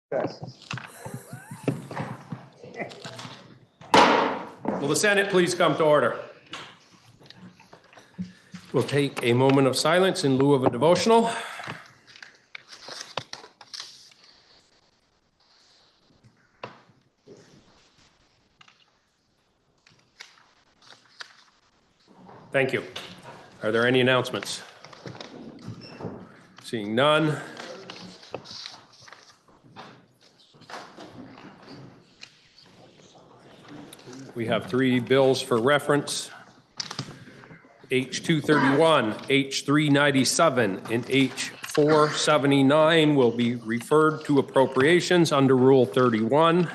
Passes. Will the Senate please come to order? We'll take a moment of silence in lieu of a devotional. Thank you. Are there any announcements? Seeing none. We have three bills for reference. H231, H397, and H479 will be referred to appropriations under Rule 31.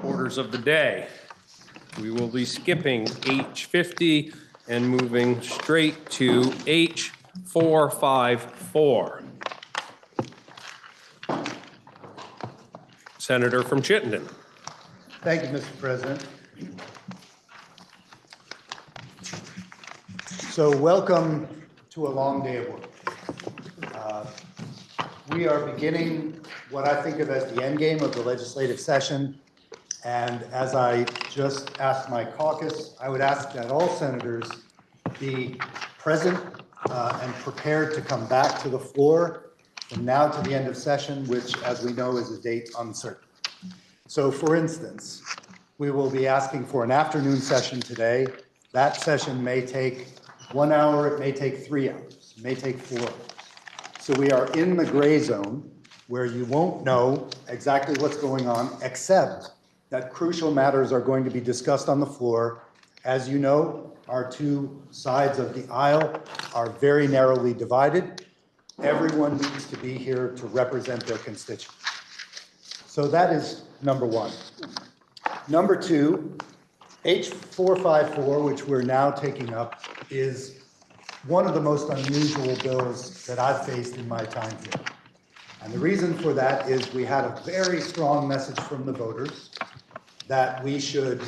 Orders of the day. We will be skipping H50 and moving straight to H454. Senator from Chittenden. Thank you, Mr. President. So welcome to a long day of work. We are beginning what I think of as the end game of the legislative session. And as I just asked my caucus, I would ask that all senators be present and prepared to come back to the floor from now to the end of session, which, as we know, is a date uncertain. So, for instance, we will be asking for an afternoon session today. That session may take 1 hour, it may take 3 hours, it may take 4 hours. So we are in the gray zone where you won't know exactly what's going on, except that crucial matters are going to be discussed on the floor. As you know, our two sides of the aisle are very narrowly divided. Everyone needs to be here to represent their constituents. So that is number one. Number two, H454, which we're now taking up, is one of the most unusual bills that I've faced in my time here. And the reason for that is we had a very strong message from the voters that we should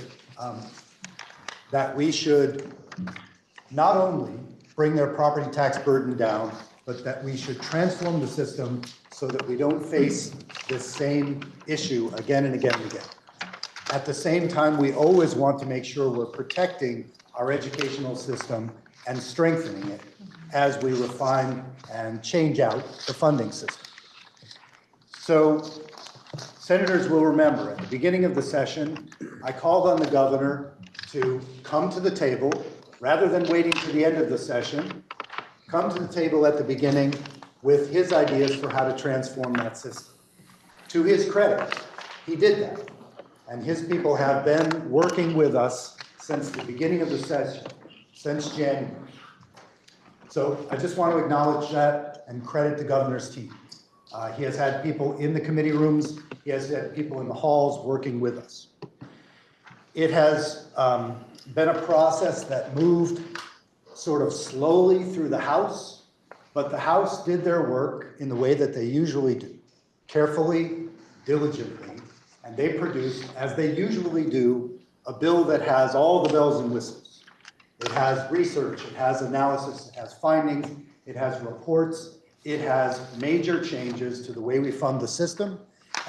not only bring their property tax burden down, but that we should transform the system so that we don't face this same issue again and again and again. At the same time, we always want to make sure we're protecting our educational system and strengthening it as we refine and change out the funding system. So, senators will remember, at the beginning of the session, I called on the governor to come to the table, rather than waiting to the end of the session, come to the table at the beginning with his ideas for how to transform that system. To his credit, he did that. And his people have been working with us since the beginning of the session, since January. So I just want to acknowledge that and credit the governor's team. He has had people in the committee rooms, he has had people in the halls working with us. It has been a process that moved sort of slowly through the House, but the House did their work in the way that they usually do, carefully, diligently, and they produced, as they usually do, a bill that has all the bells and whistles. It has research, it has analysis, it has findings, it has reports, it has major changes to the way we fund the system,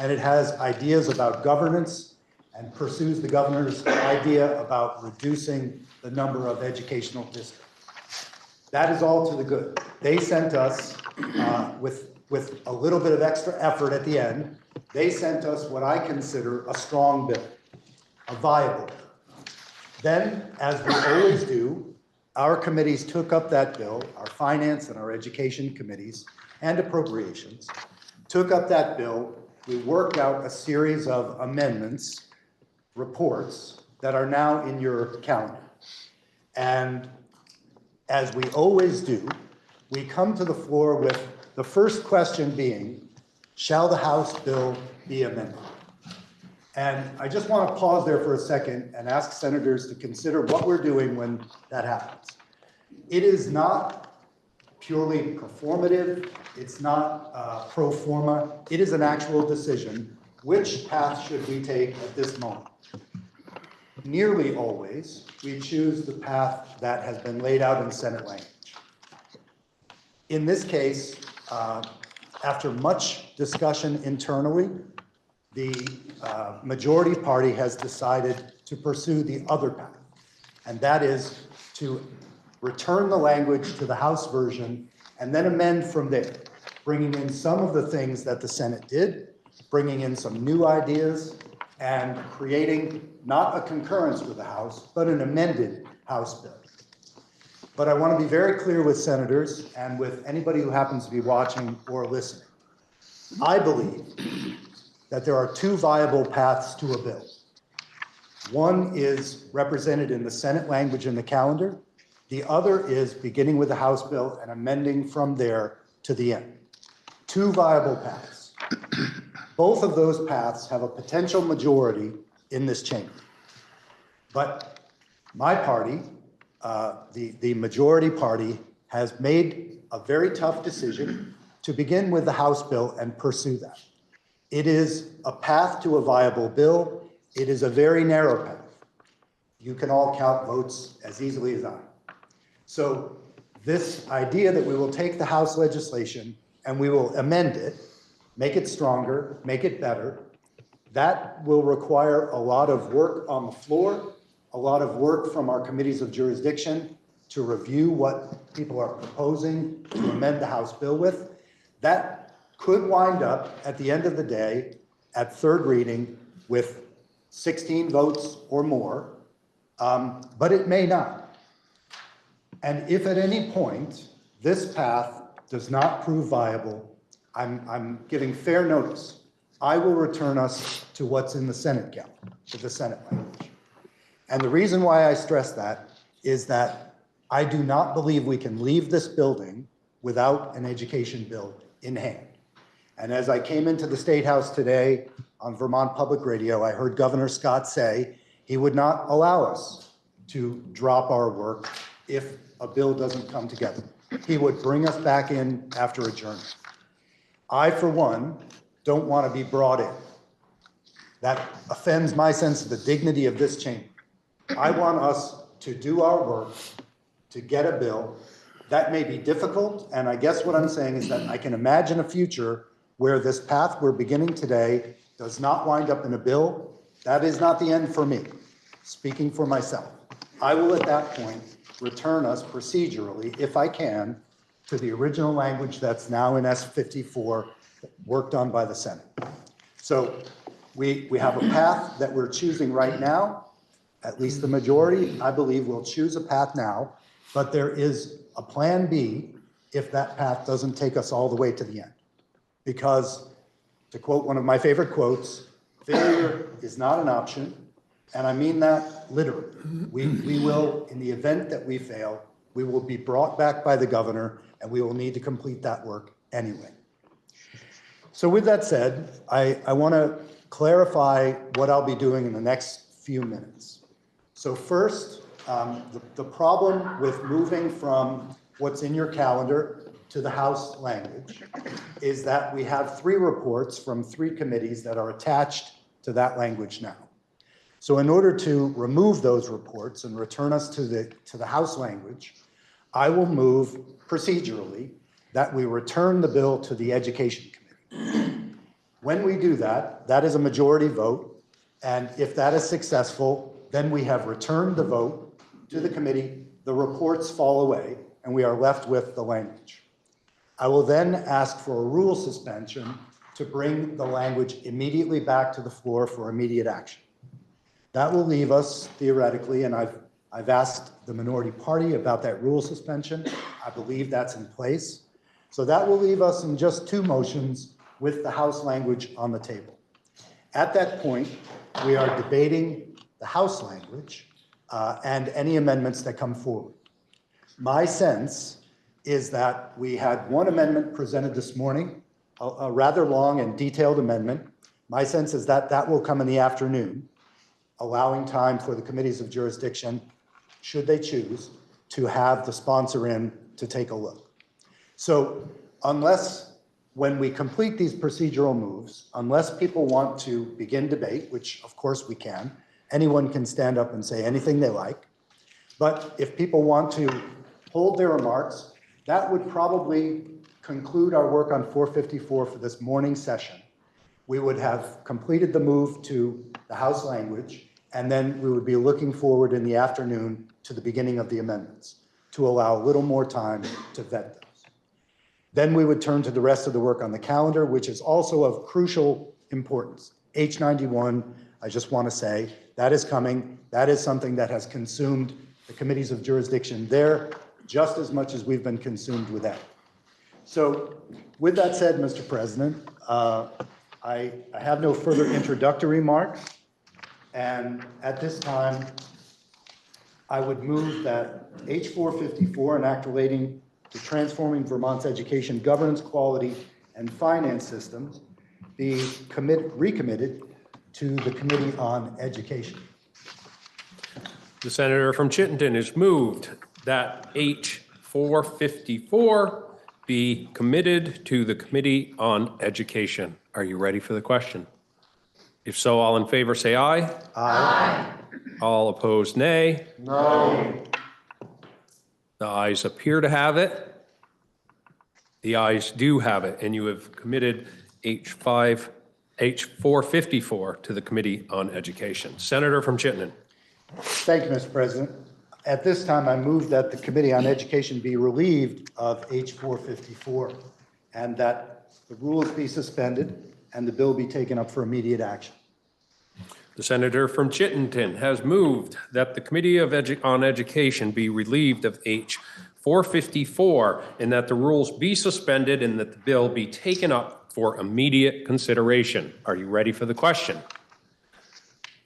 and it has ideas about governance and pursues the governor's idea about reducing the number of educational districts. That is all to the good. They sent us, with a little bit of extra effort at the end, they sent us what I consider a strong bill, a viable bill. Then, as we always do, our committees took up that bill, our finance and our education committees and appropriations, took up that bill. We worked out a series of amendments, reports that are now in your calendar. And as we always do, we come to the floor with the first question being, shall the House bill be amended? And I just want to pause there for a second and ask senators to consider what we're doing when that happens. It is not purely performative. It's not pro forma. It is an actual decision. Which path should we take at this moment? Nearly always, we choose the path that has been laid out in Senate language. In this case, after much discussion internally, the majority party has decided to pursue the other path. And that is to return the language to the House version and then amend from there, bringing in some of the things that the Senate did, bringing in some new ideas, and creating not a concurrence with the House, but an amended House bill. But I want to be very clear with senators and with anybody who happens to be watching or listening. I believe that there are two viable paths to a bill. One is represented in the Senate language in the calendar. The other is beginning with the House bill and amending from there to the end. Two viable paths. Both of those paths have a potential majority in this chamber. But my party, the majority party, has made a very tough decision to begin with the House bill and pursue that. It is a path to a viable bill. It is a very narrow path. You can all count votes as easily as I. So this idea that we will take the House legislation and we will amend it, make it stronger, make it better, that will require a lot of work on the floor, a lot of work from our committees of jurisdiction to review what people are proposing to amend the House bill with. That could wind up at the end of the day at third reading with 16 votes or more, but it may not. And if at any point this path does not prove viable, I'm giving fair notice. I will return us to what's in the Senate calendar, to the Senate language. And the reason why I stress that is that I do not believe we can leave this building without an education bill in hand. And as I came into the State House today on Vermont Public Radio, I heard Governor Scott say he would not allow us to drop our work if a bill doesn't come together. He would bring us back in after adjournment. I, for one, don't want to be brought in. That offends my sense of the dignity of this chamber. I want us to do our work, to get a bill. That may be difficult, and I guess what I'm saying is that I can imagine a future where this path we're beginning today does not wind up in a bill. That is not the end for me, speaking for myself. I will at that point return us procedurally, if I can, to the original language that's now in S54, worked on by the Senate. So we have a path that we're choosing right now. At least the majority, I believe, will choose a path now, but there is a plan B if that path doesn't take us all the way to the end. Because, to quote one of my favorite quotes, failure is not an option, and I mean that literally. We will, in the event that we fail, we will be brought back by the governor, and we will need to complete that work anyway. So with that said, I want to clarify what I'll be doing in the next few minutes. So first, the problem with moving from what's in your calendar to the House language is that we have 3 reports from 3 committees that are attached to that language now. So in order to remove those reports and return us to the House language, I will move procedurally that we return the bill to the Education Committee. When we do that, that is a majority vote, and if that is successful, then we have returned the vote to the committee, the reports fall away, and we are left with the language. I will then ask for a rule suspension to bring the language immediately back to the floor for immediate action. That will leave us, theoretically, and I've asked the minority party about that rule suspension. I believe that's in place. So that will leave us in just 2 motions with the House language on the table. At that point, we are debating the House language and any amendments that come forward. My sense is that we had 1 amendment presented this morning, a rather long and detailed amendment. My sense is that that will come in the afternoon, allowing time for the committees of jurisdiction, should they choose, to have the sponsor in to take a look. So unless, when we complete these procedural moves, unless people want to begin debate, which of course we can, anyone can stand up and say anything they like. But if people want to hold their remarks, that would probably conclude our work on 454 for this morning session, we would have completed the move to the House language, and then we would be looking forward in the afternoon to the beginning of the amendments to allow a little more time to vet those. Then we would turn to the rest of the work on the calendar, which is also of crucial importance. H91, I just want to say, that is coming. That is something that has consumed the committees of jurisdiction there just as much as we've been consumed with that. So with that said, Mr. President, I have no further introductory remarks. And at this time, I would move that H454, an act relating to transforming Vermont's education governance, quality, and finance systems, be recommitted to the Committee on Education. The senator from Chittenden has moved that H454 be committed to the Committee on Education. Are you ready for the question? If so, all in favor say aye. Aye. All opposed, nay. No. The ayes appear to have it. The ayes do have it, and you have committed H454 to the Committee on Education. Senator from Chittenden. Thank you, Mr. President. At this time, I move that the Committee on Education be relieved of H454 and that the rules be suspended and the bill be taken up for immediate action. The senator from Chittenden has moved that the Committee on Education be relieved of H454 and that the rules be suspended and that the bill be taken up for immediate consideration. Are you ready for the question?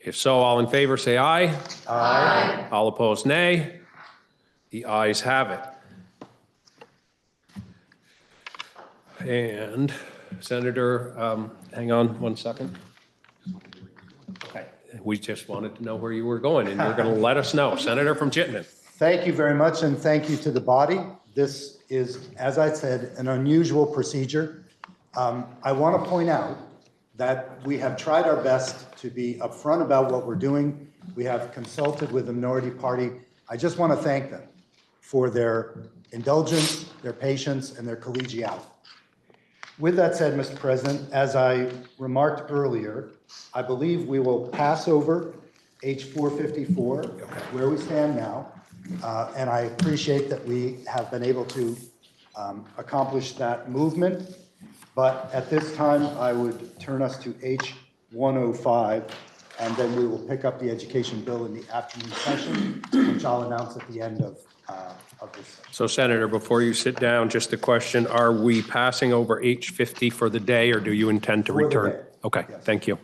If so, all in favor say aye. Aye. All opposed, nay. The ayes have it. And Senator, hang on one second. Okay, we just wanted to know where you were going, and you're going to let us know. Senator from Chittenden. Thank you very much, and thank you to the body. This is, as I said, an unusual procedure. I want to point out that we have tried our best to be upfront about what we're doing. We have consulted with the minority party. I just want to thank them for their indulgence, their patience, and their collegiality. With that said, Mr. President, as I remarked earlier, I believe we will pass over H454 where we stand now, and I appreciate that we have been able to accomplish that movement. But at this time, I would turn us to H105, and then we will pick up the education bill in the afternoon session, which I'll announce at the end of this session. So Senator, before you sit down, just a question. Are we passing over H50 for the day, or do you intend to For the return? day. Okay, Yes. thank you.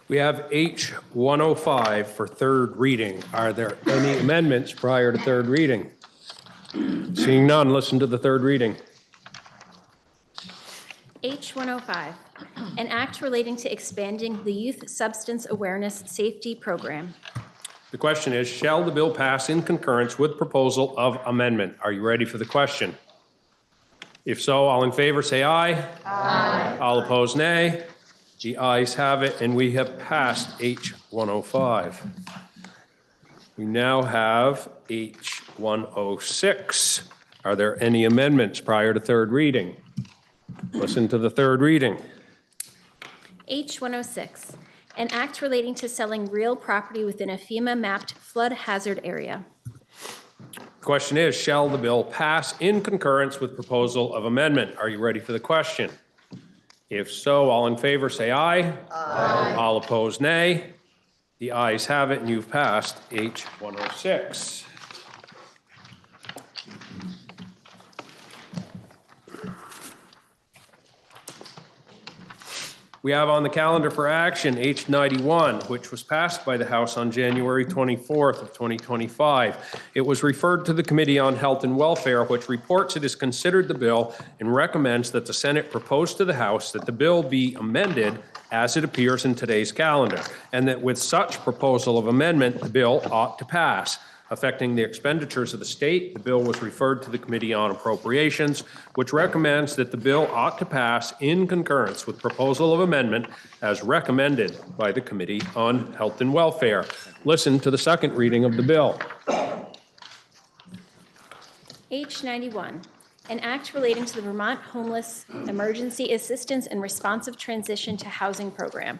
We have H105 for third reading. Are there any amendments prior to third reading? Seeing none, listen to the third reading. H105, an act relating to expanding the Youth Substance Awareness Safety Program. The question is, shall the bill pass in concurrence with proposal of amendment? Are you ready for the question? If so, all in favor say aye. Aye. All opposed, nay. The ayes have it, and we have passed H105. We now have H106. Are there any amendments prior to third reading? Listen to the third reading. H106, an act relating to selling real property within a FEMA-mapped flood hazard area. The question is, shall the bill pass in concurrence with proposal of amendment? Are you ready for the question? If so, all in favor say aye. Aye. All opposed, nay. The ayes have it, and you've passed H106. We have on the calendar for action H91, which was passed by the House on January 24th of 2025. It was referred to the Committee on Health and Welfare, which reports it has considered the bill and recommends that the Senate propose to the House that the bill be amended as it appears in today's calendar, and that with such proposal of amendment, the bill ought to pass. Affecting the expenditures of the state, the bill was referred to the Committee on Appropriations, which recommends that the bill ought to pass in concurrence with proposal of amendment as recommended by the Committee on Health and Welfare. Listen to the second reading of the bill. H91, an act relating to the Vermont Homeless Emergency Assistance and Responsive Transition to Housing Program.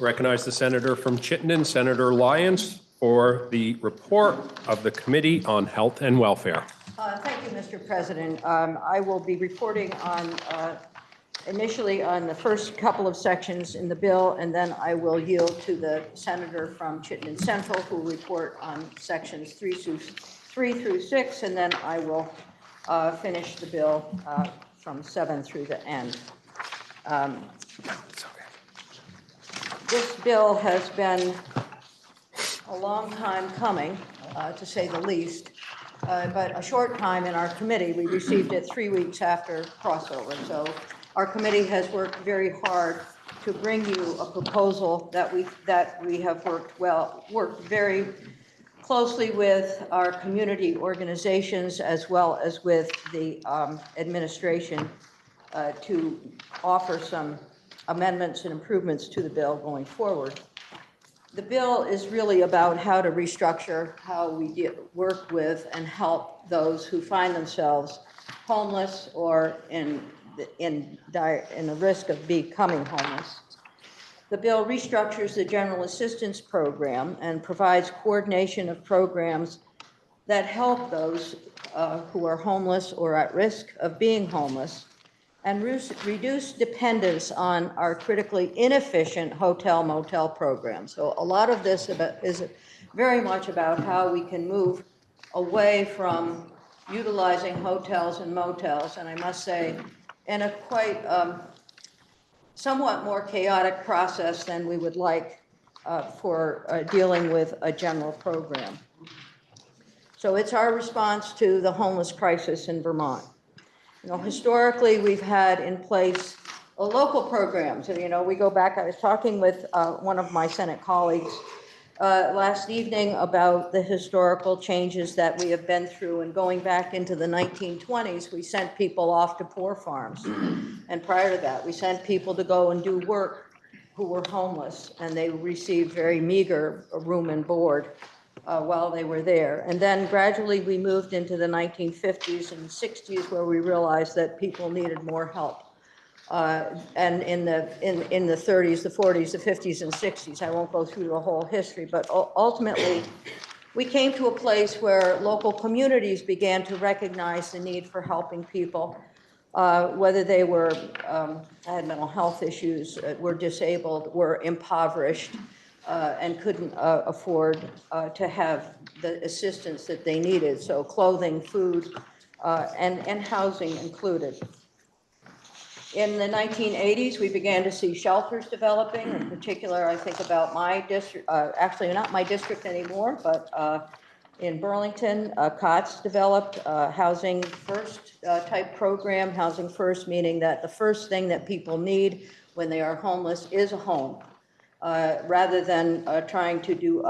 Recognize the senator from Chittenden, Senator Lyons, for the report of the Committee on Health and Welfare. Thank you, Mr. President. I will be reporting on initially on the first couple of sections in the bill, and then I will yield to the senator from Chittenden Central, who will report on sections 3 through 6, and then I will finish the bill from 7 through the end. This bill has been a long time coming, to say the least, but a short time in our committee. We received it 3 weeks after crossover. So our committee has worked very hard to bring you a proposal that we have worked very closely with our community organizations as well as with the administration to offer some amendments and improvements to the bill going forward. The bill is really about how to restructure how we work with and help those who find themselves homeless or in the risk of becoming homeless. The bill restructures the General Assistance Program and provides coordination of programs that help those who are homeless or at risk of being homeless, and reduce dependence on our critically inefficient hotel-motel program. So a lot of this is very much about how we can move away from utilizing hotels and motels, and I must say, in a quite somewhat more chaotic process than we would like for dealing with a general program. So it's our response to the homeless crisis in Vermont. You know, historically, we've had in place local programs. And, you know, we go back, I was talking with one of my Senate colleagues last evening about the historical changes that we have been through. And going back into the 1920s, we sent people off to poor farms. And prior to that, we sent people to go and do work who were homeless, and they received very meager room and board while they were there. And then gradually we moved into the 1950s and 60s, where we realized that people needed more help. And in the 30s, the 40s, the 50s, and 60s, I won't go through the whole history, but ultimately we came to a place where local communities began to recognize the need for helping people, whether they were had mental health issues, were disabled, were impoverished, and couldn't afford to have the assistance that they needed. So clothing, food, and housing included. In the 1980s, we began to see shelters developing. In particular, I think about my district, actually not my district anymore, but in Burlington, COTS developed a Housing First type program. Housing First meaning that the first thing that people need when they are homeless is a home. Rather than trying to do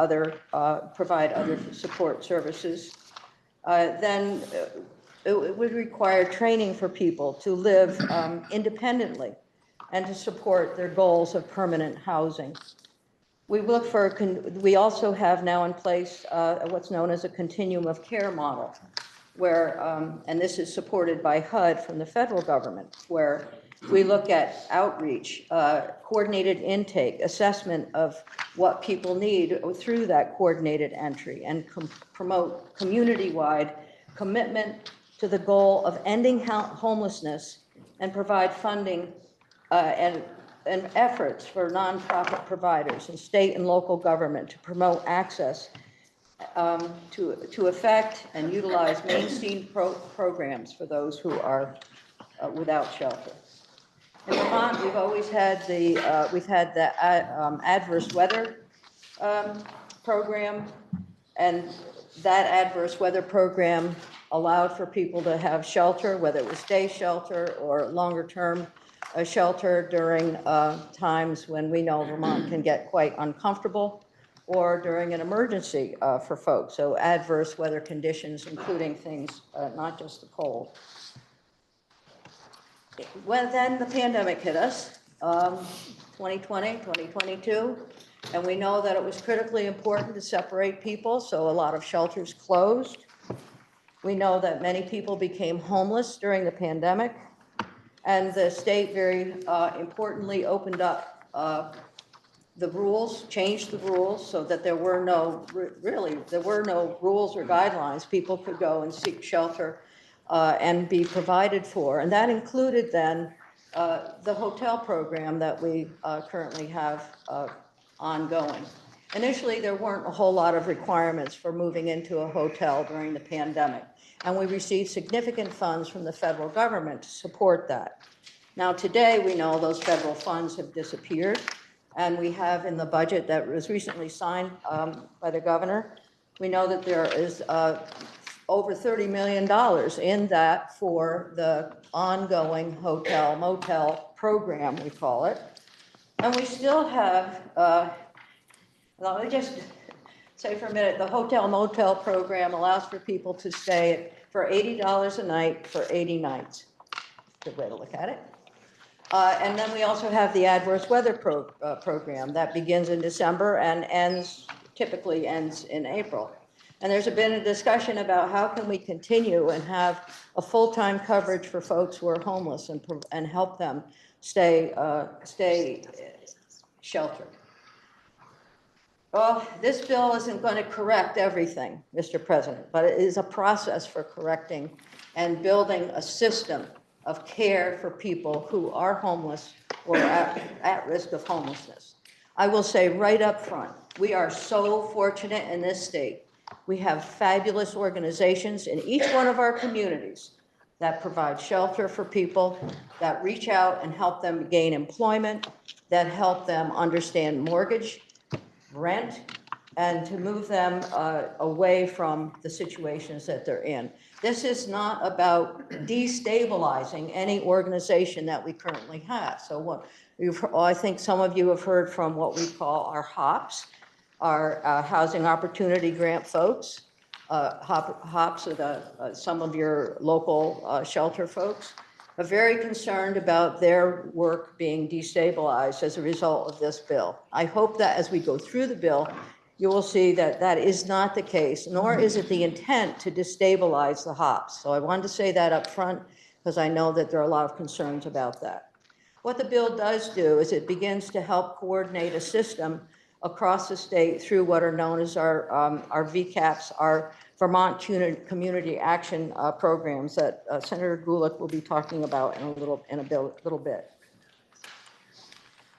provide other support services. Then it would require training for people to live independently and to support their goals of permanent housing. We also have now in place what's known as a continuum of care model, where, and this is supported by HUD from the federal government, where we look at outreach, coordinated intake, assessment of what people need through that coordinated entry, and promote community-wide commitment to the goal of ending homelessness, and provide funding and efforts for nonprofit providers and state and local government to promote access to effect and utilize mainstream programs for those who are without shelter. In Vermont, we've always had we've had the adverse weather program, and that adverse weather program allowed for people to have shelter, whether it was day shelter or longer term shelter during times when we know Vermont can get quite uncomfortable, or during an emergency for folks. So adverse weather conditions, including things, not just the cold. Well, then the pandemic hit us, 2020, 2022, and we know that it was critically important to separate people, so a lot of shelters closed. We know that many people became homeless during the pandemic, and the state very importantly opened up the rules, changed the rules so that there were no, there were no rules or guidelines. People could go and seek shelter and be provided for. And that included then the hotel program that we currently have ongoing. Initially, there weren't a whole lot of requirements for moving into a hotel during the pandemic, and we received significant funds from the federal government to support that. Now, today, we know those federal funds have disappeared, and we have in the budget that was recently signed by the governor, we know that there is over $30 million in that for the ongoing hotel motel program, we call it. And we still have, let me just say for a minute, the hotel motel program allows for people to stay for $80 a night for 80 nights. Good way to look at it. And then we also have the adverse weather program that begins in December and typically ends in April. And there's been a discussion about how can we continue and have a full-time coverage for folks who are homeless and help them stay sheltered. Well, this bill isn't going to correct everything, Mr. President, but it is a process for correcting and building a system of care for people who are homeless or at risk of homelessness. I will say right up front, we are so fortunate in this state. We have fabulous organizations in each one of our communities that provide shelter for people, that reach out and help them gain employment, that help them understand mortgage, rent, and to move them away from the situations that they're in. This is not about destabilizing any organization that we currently have. So what I think some of you have heard from what we call our HOPs, our Housing Opportunity Grant folks. HOPs are some of your local shelter folks are very concerned about their work being destabilized as a result of this bill. I hope that as we go through the bill, you will see that that is not the case, nor is it the intent to destabilize the HOPs. So I wanted to say that up front because I know that there are a lot of concerns about that. What the bill does do is it begins to help coordinate a system across the state through what are known as our VCAPs, our Vermont Community Action Programs that Senator Gulick will be talking about in a little bit.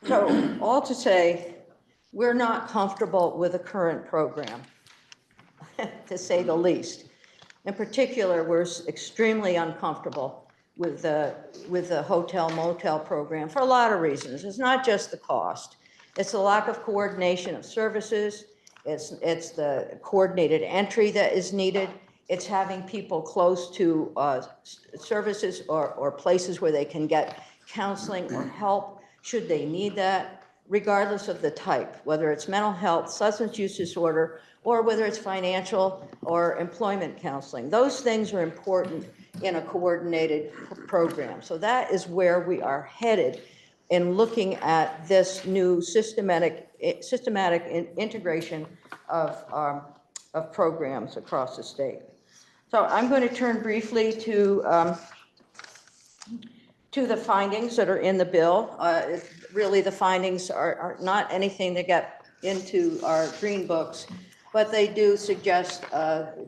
So all to say, we're not comfortable with the current program, to say the least. In particular, we're extremely uncomfortable with the hotel motel program for a lot of reasons. It's not just the cost. It's the lack of coordination of services. It's the coordinated entry that is needed. It's having people close to services or places where they can get counseling or help should they need that, regardless of the type, whether it's mental health, substance use disorder, or whether it's financial or employment counseling. Those things are important in a coordinated program. So that is where we are headed in looking at this new systematic integration of programs across the state. So I'm going to turn briefly to the findings that are in the bill. Really, the findings are not anything that get into our green books, but they do suggest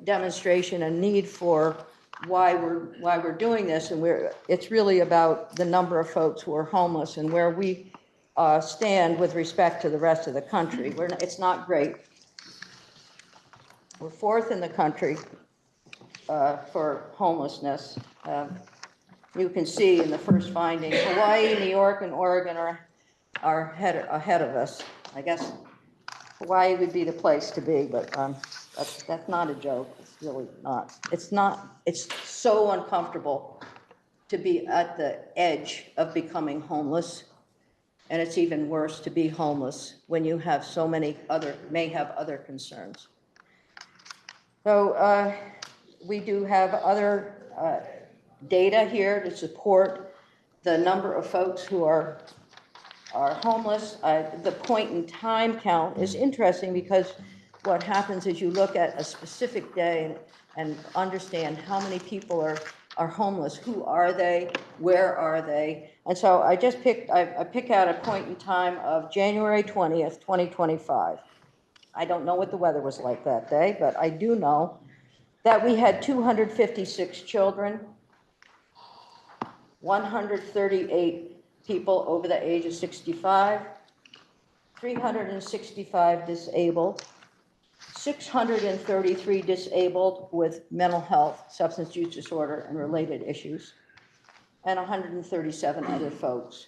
demonstration and need for why we're doing this, and it's really about the number of folks who are homeless and where we stand with respect to the rest of the country. It's not great. We're fourth in the country for homelessness. you can see in the first finding, Hawaii, New York, and Oregon are ahead of us. I guess Hawaii would be the place to be, but that's not a joke. It's really not. It's so uncomfortable to be at the edge of becoming homeless. And it's even worse to be homeless when you have so many may have other concerns. So we do have other data here to support the number of folks who are homeless. The point in time count is interesting because what happens is you look at a specific day and understand how many people are homeless. Who are they? Where are they? And so I pick out a point in time of January 20th, 2025. I don't know what the weather was like that day, but I do know that we had 256 children, 138 people over the age of 65, 365 disabled, 633 disabled with mental health, substance use disorder, and related issues, and 137 other folks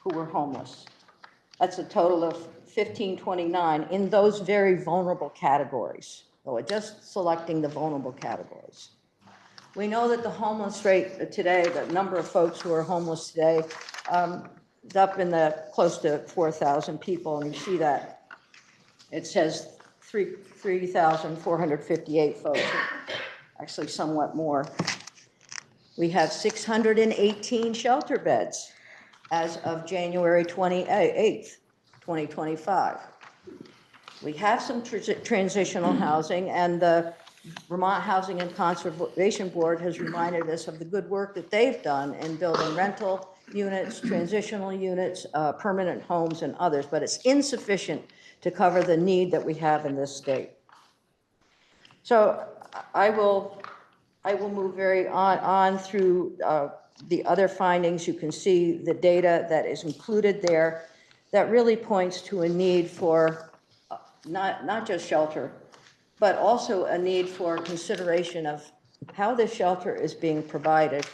who were homeless. That's a total of 1,529 in those very vulnerable categories. So we're just selecting the vulnerable categories. We know that the homeless rate today, the number of folks who are homeless today, is up in the close to 4,000 people, and you see that. It says 3,458 folks, actually somewhat more. We have 618 shelter beds as of January 28th, 2025. We have some transitional housing, and the Vermont Housing and Conservation Board has reminded us of the good work that they've done in building rental units, transitional units, permanent homes, and others, but it's insufficient to cover the need that we have in this state. So I will move very on through the other findings. You can see the data that is included there that really points to a need for not just shelter, but also a need for consideration of how this shelter is being provided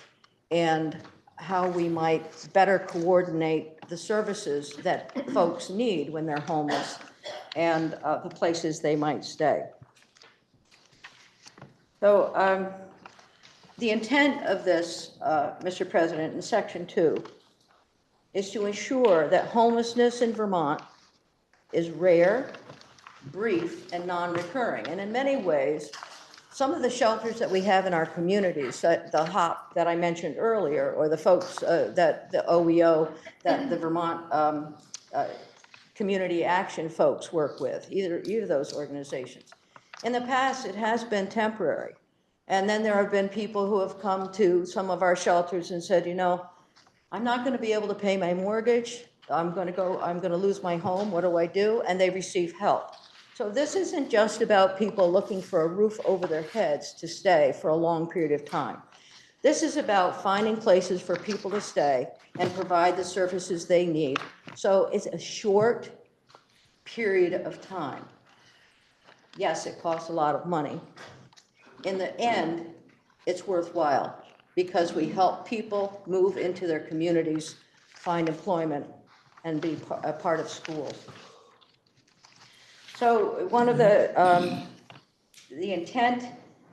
and how we might better coordinate the services that folks need when they're homeless and the places they might stay. So the intent of this, Mr. President, in Section 2 is to ensure that homelessness in Vermont is rare, brief, and non-recurring. And in many ways, some of the shelters that we have in our communities, the HOP that I mentioned earlier, or the folks that the OEO, that the Vermont Community Action folks work with, either of those organizations. In the past, it has been temporary. And then there have been people who have come to some of our shelters and said, you know, I'm not going to be able to pay my mortgage. I'm going to lose my home. What do I do? And they receive help. So this isn't just about people looking for a roof over their heads to stay for a long period of time. This is about finding places for people to stay and provide the services they need. So it's a short period of time. Yes, it costs a lot of money. In the end, it's worthwhile because we help people move into their communities, find employment, and be a part of schools. So one of the intent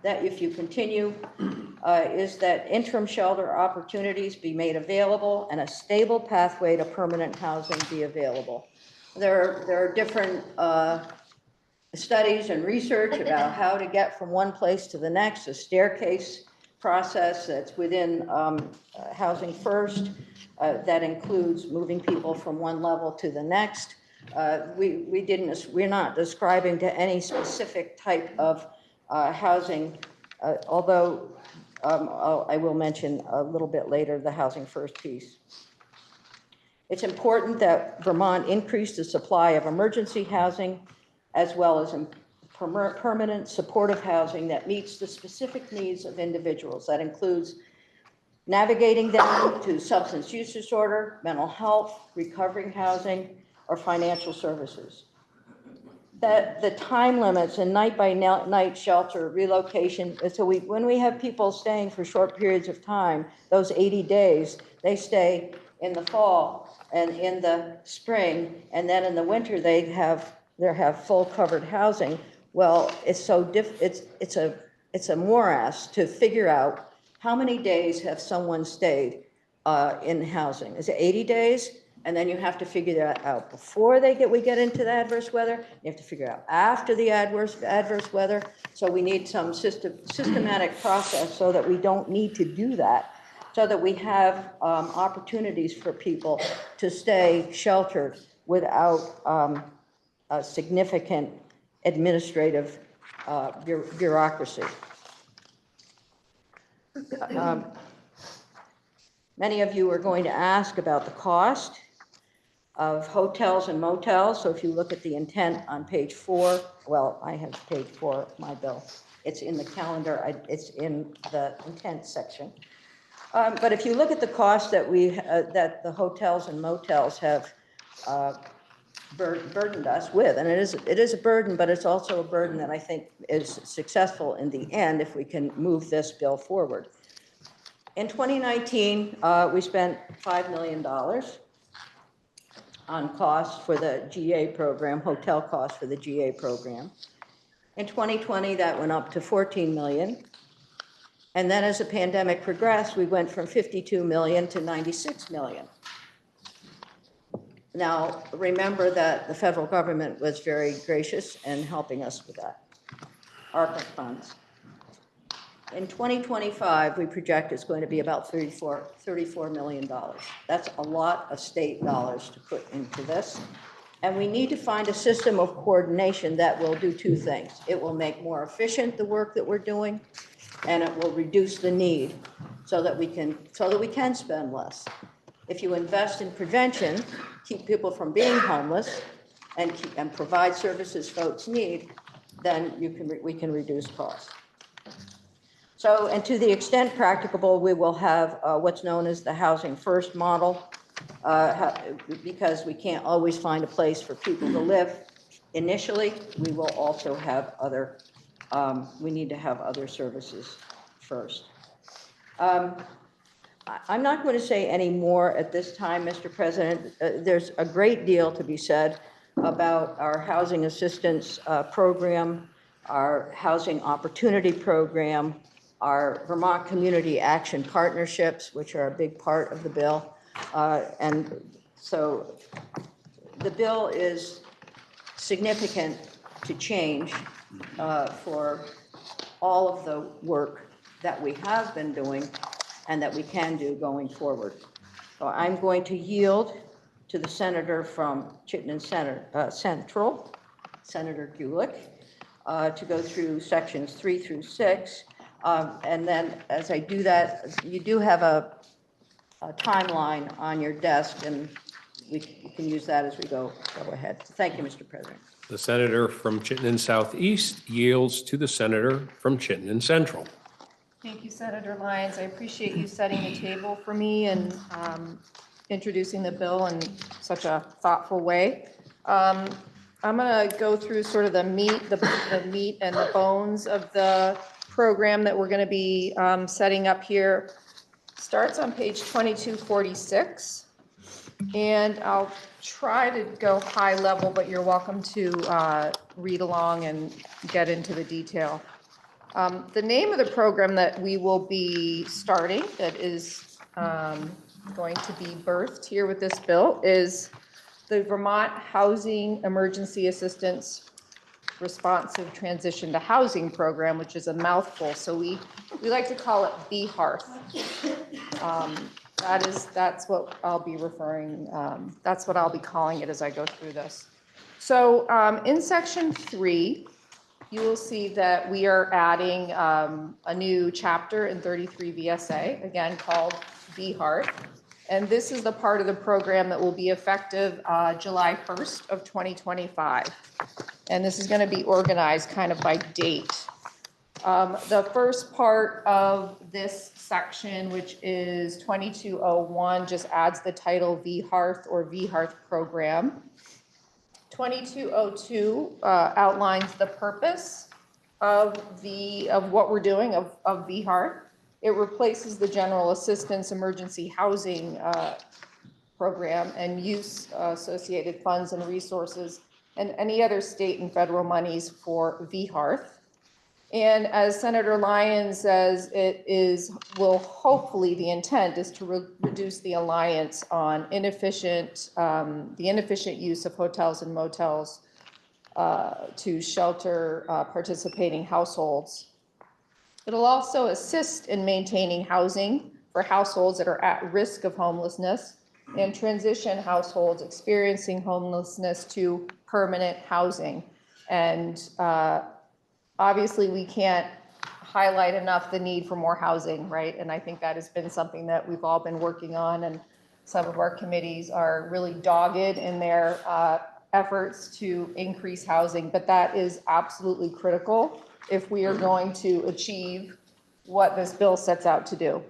that if you continue is that interim shelter opportunities be made available and a stable pathway to permanent housing be available. There are different studies and research about how to get from one place to the next, a staircase process that's within Housing First that includes moving people from one level to the next. We're not describing to any specific type of housing, although I will mention a little bit later the Housing First piece. It's important that Vermont increase the supply of emergency housing as well as permanent supportive housing that meets the specific needs of individuals. That includes navigating them to substance use disorder, mental health, recovering housing, or financial services. that the time limits and night by night shelter relocation, so when we have people staying for short periods of time, those 80 days, they stay in the fall and in the spring, and then in the winter they have full covered housing. Well, it's a morass to figure out how many days have someone stayed in housing. Is it 80 days? And then you have to figure that out before we get into the adverse weather. You have to figure out after the adverse weather. So we need some systematic process so that we don't need to do that, so that we have opportunities for people to stay sheltered without a significant administrative bureaucracy. Many of you are going to ask about the cost of hotels and motels. So if you look at the intent on page 4, well, I have page 4 of my bill. It's in the calendar, it's in the intent section. But if you look at the cost that that the hotels and motels have burdened us with, and it is a burden, but it's also a burden that I think is successful in the end if we can move this bill forward. In 2019, we spent $5 million on costs for the GA program, hotel costs for the GA program. In 2020, that went up to $14 million. And then as the pandemic progressed, we went from $52 million to $96 million. Now, remember that the federal government was very gracious in helping us with that, ARPA funds. In 2025, we project it's going to be about $34 million. That's a lot of state dollars to put into this. And we need to find a system of coordination that will do two things. It will make more efficient the work that we're doing, and it will reduce the need so that we can spend less. If you invest in prevention, keep people from being homeless, and provide services folks need, then we can reduce costs. So, and to the extent practicable, we will have what's known as the Housing First model, because we can't always find a place for people to live initially. We will also have we need to have other services first. I'm not going to say any more at this time, Mr. President. There's a great deal to be said about our housing assistance program, our housing opportunity program, our Vermont Community Action Partnerships, which are a big part of the bill. And so the bill is significant to change for all of the work that we have been doing and that we can do going forward. So I'm going to yield to the senator from Chittenden Central, Senator Gulick, to go through sections 3 through 6. And then as I do that, you do have a timeline on your desk, and we can use that as we go ahead. Thank you, Mr. President. The senator from Chittenden Southeast yields to the senator from Chittenden Central. Thank you, Senator Lyons. I appreciate you setting the table for me and introducing the bill in such a thoughtful way. I'm going to go through sort of the meat and the bones of the program that we're going to be setting up here. Starts on page 2246, and I'll try to go high level, but you're welcome to read along and get into the detail. The name of the program that we will be starting, that is going to be birthed here with this bill, is the Vermont Housing Emergency Assistance Responsive Transition to Housing Program, which is a mouthful. So we like to call it VHARTH. That's what I'll be referring, that's what I'll be calling it as I go through this. So in section 3, you will see that we are adding a new chapter in 33 VSA, again called VHARTH. And this is the part of the program that will be effective July 1st of 2025. And this is going to be organized kind of by date. The first part of this section, which is 2201, just adds the title VHARTH or VHARTH program. 2202 outlines the purpose of what we're doing of VHART. It replaces the General Assistance Emergency Housing Program and use associated funds and resources and any other state and federal monies for VHART. And as Senator Lyons says, hopefully the intent is to reduce the reliance on the inefficient use of hotels and motels to shelter participating households. It'll also assist in maintaining housing for households that are at risk of homelessness and transition households experiencing homelessness to permanent housing. And obviously, we can't highlight enough the need for more housing, right? And I think that has been something that we've all been working on, and some of our committees are really dogged in their efforts to increase housing, but that is absolutely critical if we are going to achieve what this bill sets out to do.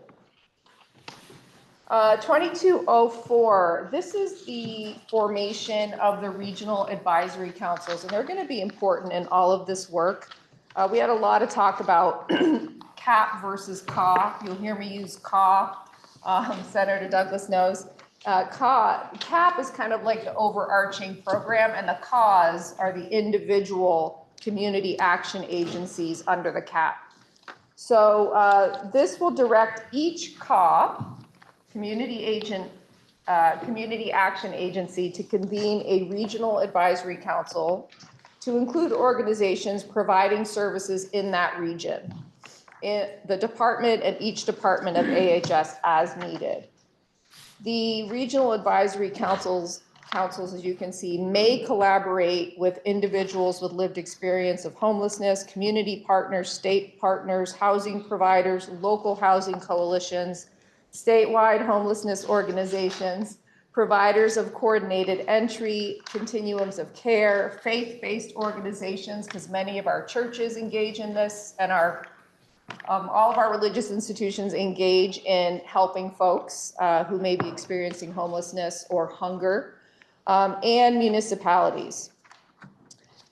2204, this is the formation of the regional advisory councils, and they're going to be important in all of this work. We had a lot of talk about CAP versus CAW. You'll hear me use CAW. Senator Douglas knows. CAP is kind of like the overarching program, and the CAWs are the individual community action agencies under the CAP. So this will direct each CAW, community action agency, to convene a regional advisory council to include organizations providing services in that region, in the department and each department of AHS as needed. The regional advisory councils, as you can see, may collaborate with individuals with lived experience of homelessness, community partners, state partners, housing providers, local housing coalitions, statewide homelessness organizations, providers of coordinated entry, continuums of care, faith-based organizations, because many of our churches engage in this, and all of our religious institutions engage in helping folks who may be experiencing homelessness or hunger, and municipalities.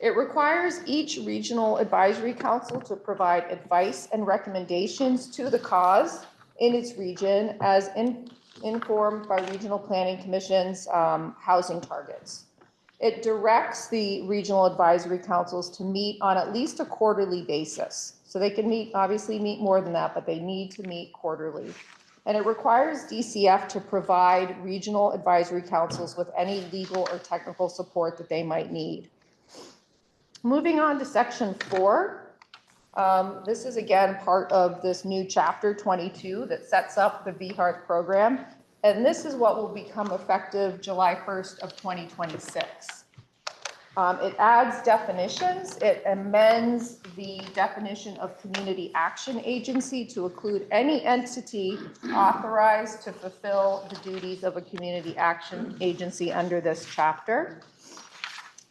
It requires each regional advisory council to provide advice and recommendations to the cause in its region as informed by regional planning commission's housing targets. It directs the regional advisory councils to meet on at least a quarterly basis. So they can obviously meet more than that, but they need to meet quarterly. And it requires DCF to provide regional advisory councils with any legal or technical support that they might need. Moving on to section 4. This is again part of this new chapter 22 that sets up the VHART program. And this is what will become effective July 1st of 2026. It adds definitions. It amends the definition of community action agency to include any entity authorized to fulfill the duties of a community action agency under this chapter.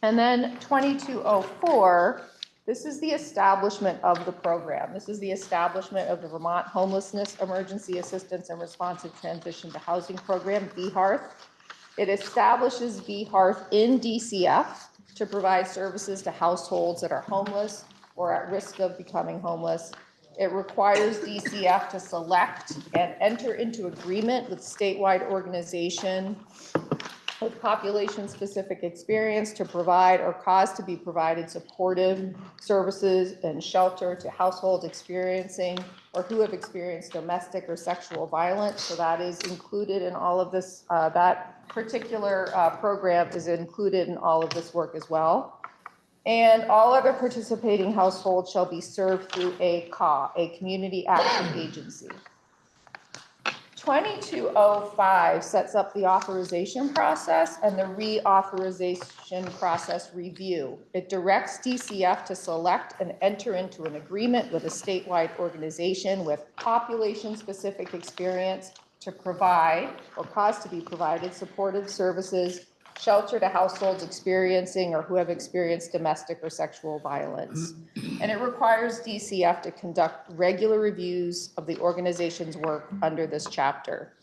And then 2204, this is the establishment of the program. This is the establishment of the Vermont Homelessness Emergency Assistance and Responsive Transition to Housing Program, VHART. It establishes VHART in DCF to provide services to households that are homeless or at risk of becoming homeless. It requires DCF to select and enter into agreement with statewide organization with population-specific experience to provide or cause to be provided supportive services and shelter to households experiencing or who have experienced domestic or sexual violence. So that is included in all of this. That particular program is included in all of this work as well. And all other participating households shall be served through a CAW, a community action agency. 2205 sets up the authorization process and the reauthorization process review. It directs DCF to select and enter into an agreement with a statewide organization with population-specific experience to provide or cause to be provided supportive services, shelter to households experiencing or who have experienced domestic or sexual violence. And it requires DCF to conduct regular reviews of the organization's work under this chapter.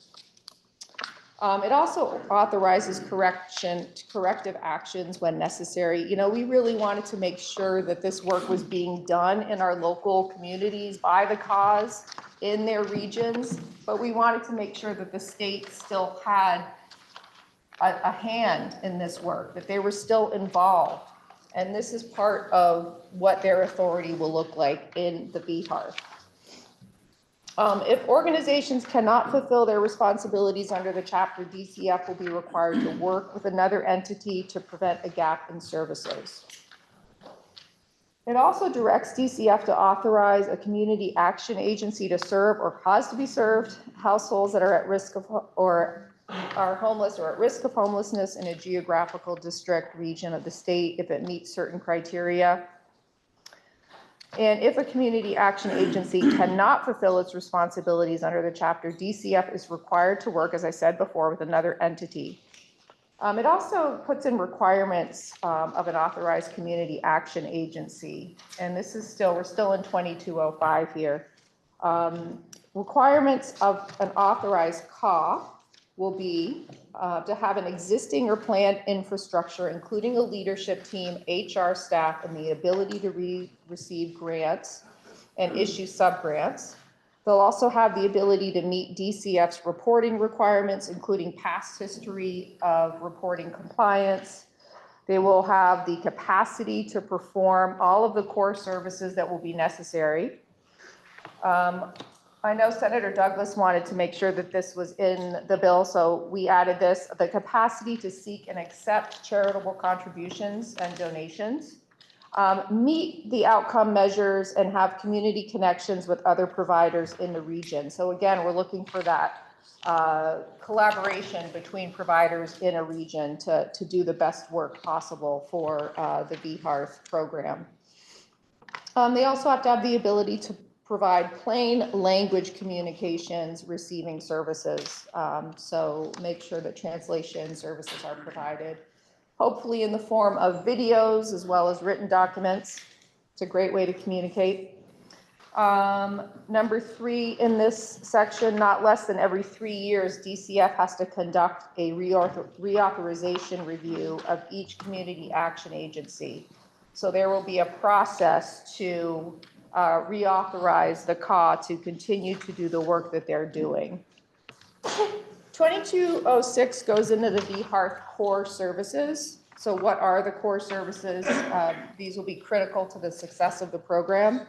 It also authorizes corrective actions when necessary. You know, we really wanted to make sure that this work was being done in our local communities by the cause in their regions, but we wanted to make sure that the state still had a hand in this work, that they were still involved. And this is part of what their authority will look like in the VHARF. If organizations cannot fulfill their responsibilities under the chapter, DCF will be required to work with another entity to prevent a gap in services. It also directs DCF to authorize a community action agency to serve or cause to be served households that are at risk of or are homeless or at risk of homelessness in a geographical district region of the state if it meets certain criteria. And if a community action agency cannot fulfill its responsibilities under the chapter, DCF is required to work, as I said before, with another entity. It also puts in requirements of an authorized community action agency. And this is we're still in 2205 here. Requirements of an authorized CAW will be to have an existing or planned infrastructure, including a leadership team, HR staff, and the ability to receive grants and issue sub-grants. They'll also have the ability to meet DCF's reporting requirements, including past history of reporting compliance. They will have the capacity to perform all of the core services that will be necessary. I know Senator Douglas wanted to make sure that this was in the bill, so we added this, the capacity to seek and accept charitable contributions and donations, meet the outcome measures, and have community connections with other providers in the region. So again, we're looking for that collaboration between providers in a region to do the best work possible for the VHARF program. They also have to have the ability to provide plain language communications receiving services. So make sure that translation services are provided, hopefully in the form of videos as well as written documents. It's a great way to communicate. Number 3 in this section, not less than every 3 years, DCF has to conduct a reauthorization review of each community action agency. So there will be a process to reauthorize the CAW to continue to do the work that they're doing. 2206 goes into the VHARF core services. So what are the core services? These will be critical to the success of the program.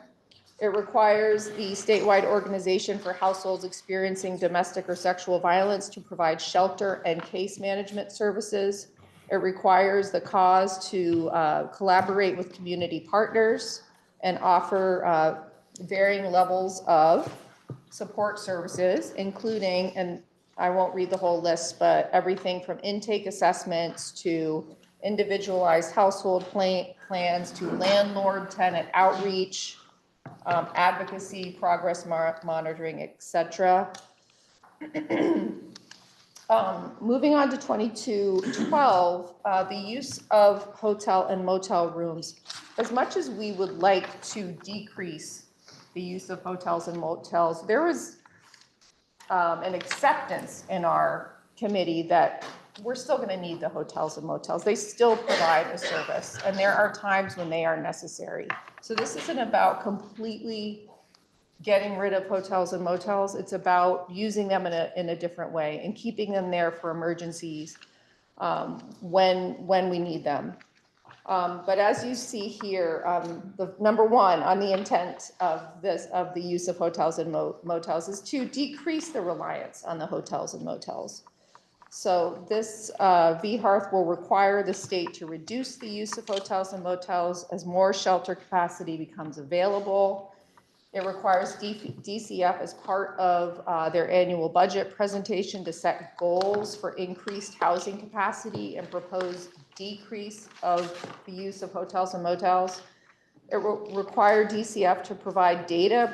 It requires the statewide organization for households experiencing domestic or sexual violence to provide shelter and case management services. It requires the cause to collaborate with community partners and offer varying levels of support services, including, and I won't read the whole list, but everything from intake assessments to individualized household plans to landlord-tenant outreach, advocacy, progress monitoring, etc. Moving on to 2212, the use of hotel and motel rooms. As much as we would like to decrease the use of hotels and motels, there is an acceptance in our committee that we're still going to need the hotels and motels. They still provide a service, and there are times when they are necessary. So this isn't about completely getting rid of hotels and motels. It's about using them in a different way and keeping them there for emergencies when we need them. But as you see here, the number 1 on the intent of the use of hotels and motels is to decrease the reliance on the hotels and motels. So this VHARF will require the state to reduce the use of hotels and motels as more shelter capacity becomes available. It requires DCF as part of their annual budget presentation to set goals for increased housing capacity and propose decrease of the use of hotels and motels. It will require DCF to provide data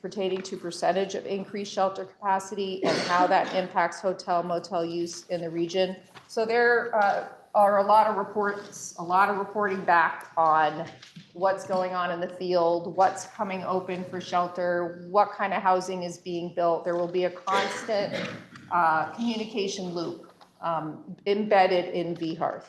pertaining to percentage of increased shelter capacity and how that impacts hotel motel use in the region. So there are a lot of reporting back on what's going on in the field, what's coming open for shelter, what kind of housing is being built. There will be a constant communication loop embedded in VHearth.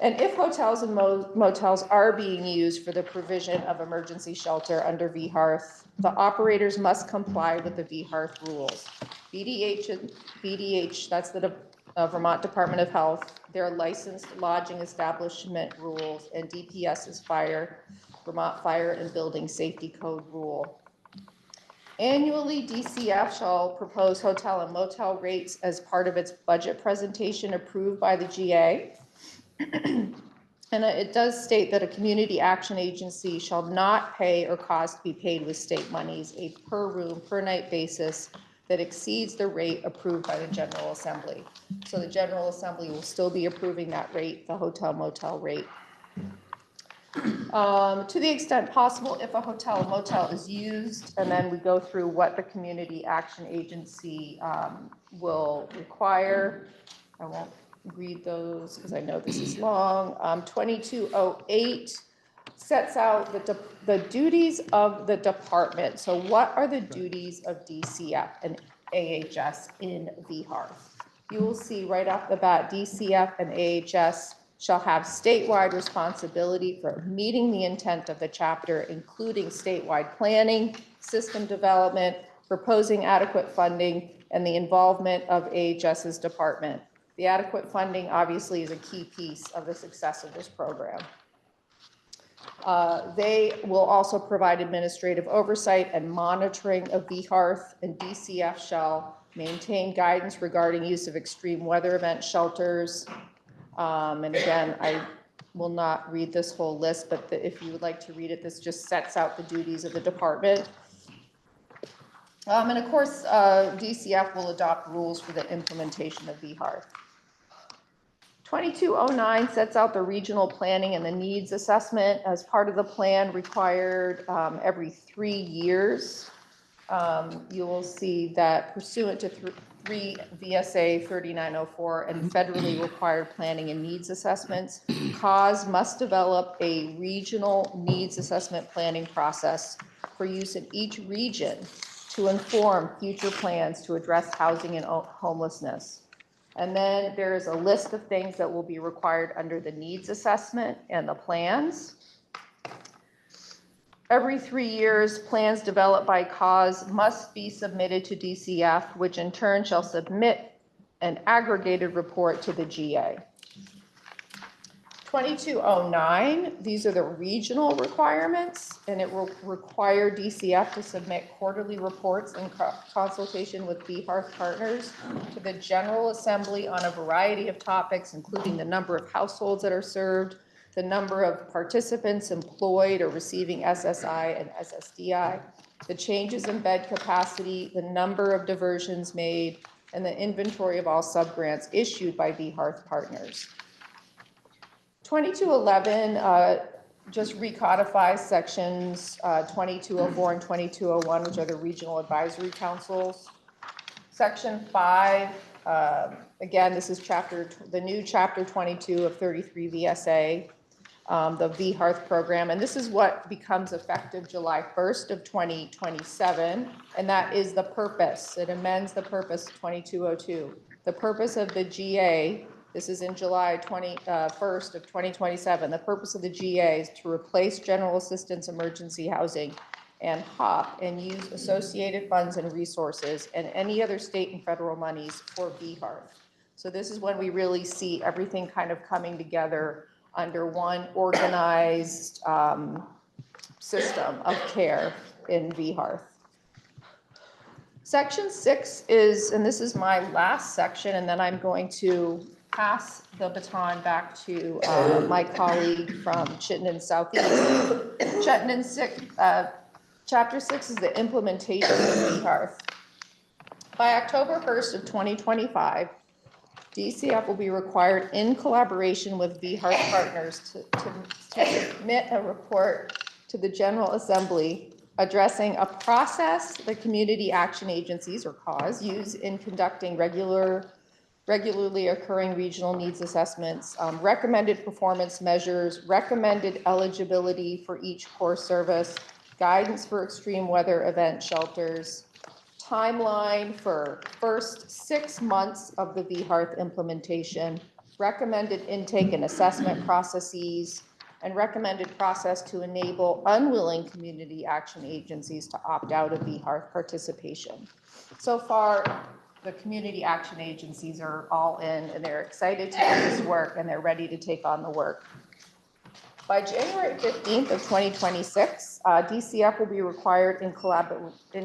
And if hotels and motels are being used for the provision of emergency shelter under VHearth, the operators must comply with the VHearth rules. BDH, that's the Vermont Department of Health, their licensed lodging establishment rules, and DPS's Vermont Fire and Building Safety Code rule. Annually, DCF shall propose hotel and motel rates as part of its budget presentation approved by the GA. And it does state that a community action agency shall not pay or cause to be paid with state monies a per room, per night basis that exceeds the rate approved by the General Assembly. So the General Assembly will still be approving that rate, the hotel motel rate. To the extent possible, if a hotel or motel is used, and then we go through what the community action agency will require. I won't read those because I know this is long. 2208 sets out the duties of the department. So what are the duties of DCF and AHS in VHearth? You will see right off the bat, DCF and AHS shall have statewide responsibility for meeting the intent of the chapter, including statewide planning, system development, proposing adequate funding, and the involvement of AHS's department. The adequate funding obviously is a key piece of the success of this program. They will also provide administrative oversight and monitoring of VHearth, and DCF shall maintain guidance regarding use of extreme weather event shelters. And again, I will not read this whole list, but if you would like to read it, this just sets out the duties of the department. And of course, DCF will adopt rules for the implementation of VHearth. 2209 sets out the regional planning and the needs assessment as part of the plan required every 3 years. You will see that pursuant to 3 VSA 3904 and federally required planning and needs assessments, CAUSE must develop a regional needs assessment planning process for use in each region to inform future plans to address housing and homelessness. And then there is a list of things that will be required under the needs assessment and the plans. Every 3 years, plans developed by CAUSE must be submitted to DCF, which in turn shall submit an aggregated report to the GA. 2209, these are the regional requirements, and it will require DCF to submit quarterly reports in consultation with VHearth partners to the General Assembly on a variety of topics, including the number of households that are served, the number of participants employed or receiving SSI and SSDI, the changes in bed capacity, the number of diversions made, and the inventory of all subgrants issued by VHearth partners. 2211 just recodifies sections 2204 and 2201, which are the regional advisory councils. Section 5, again, this is the new chapter 22 of 33 VSA, the VHearth program, and this is what becomes effective July 1st of 2027, and that is the purpose. It amends the purpose 2202. The purpose of the GA, this is in July 1st of 2027. The purpose of the GA is to replace general assistance emergency housing and HOP and use associated funds and resources and any other state and federal monies for VHearth. So this is when we really see everything kind of coming together under one organized system of care in VHearth. Section 6 is, and this is my last section, and then I'm going to pass the baton back to my colleague from Chittenden Southeast. Chapter 6 is the implementation of VHearth. By October 1st of 2025, DCF will be required in collaboration with VHearth partners to submit a report to the General Assembly addressing a process the community action agencies, or CAUSE, use in conducting regularly occurring regional needs assessments, recommended performance measures, recommended eligibility for each core service, guidance for extreme weather event shelters, timeline for first 6 months of the VHARTH implementation, recommended intake and assessment processes, and recommended process to enable unwilling community action agencies to opt out of VHARTH participation. So far, the community action agencies are all in, and they're excited to do this work, and they're ready to take on the work. By January 15th of 2026, DCF will be required in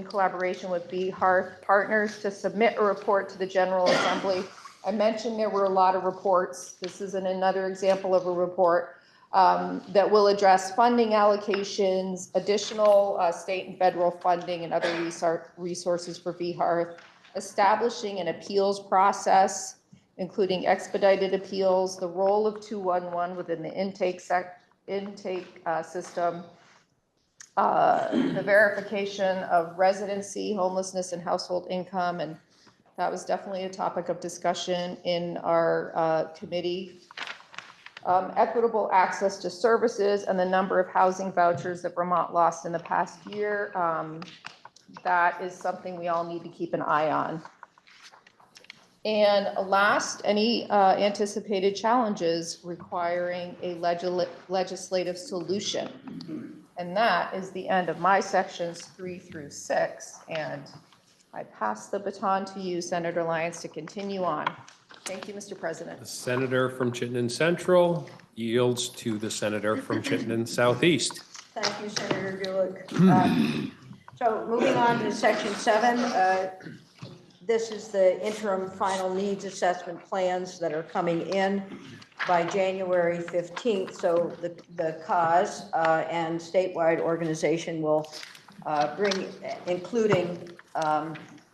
collaboration with VHARTH partners to submit a report to the General Assembly. I mentioned there were a lot of reports. This is another example of a report that will address funding allocations, additional state and federal funding and other resources for VHARTH, establishing an appeals process, including expedited appeals, the role of 211 within the intake system, the verification of residency, homelessness, and household income, and that was definitely a topic of discussion in our committee. Equitable access to services and the number of housing vouchers that Vermont lost in the past year. That is something we all need to keep an eye on. And last, any anticipated challenges requiring a legislative solution. And that is the end of my sections 3 through 6. And I pass the baton to you, Senator Lyons, to continue on. Thank you, Mr. President. The senator from Chittenden Central yields to the senator from Chittenden Southeast. Thank you, Senator Gulick. So moving on to section 7, this is the interim final needs assessment plans that are coming in by January 15th. So the cause and statewide organization will bring, including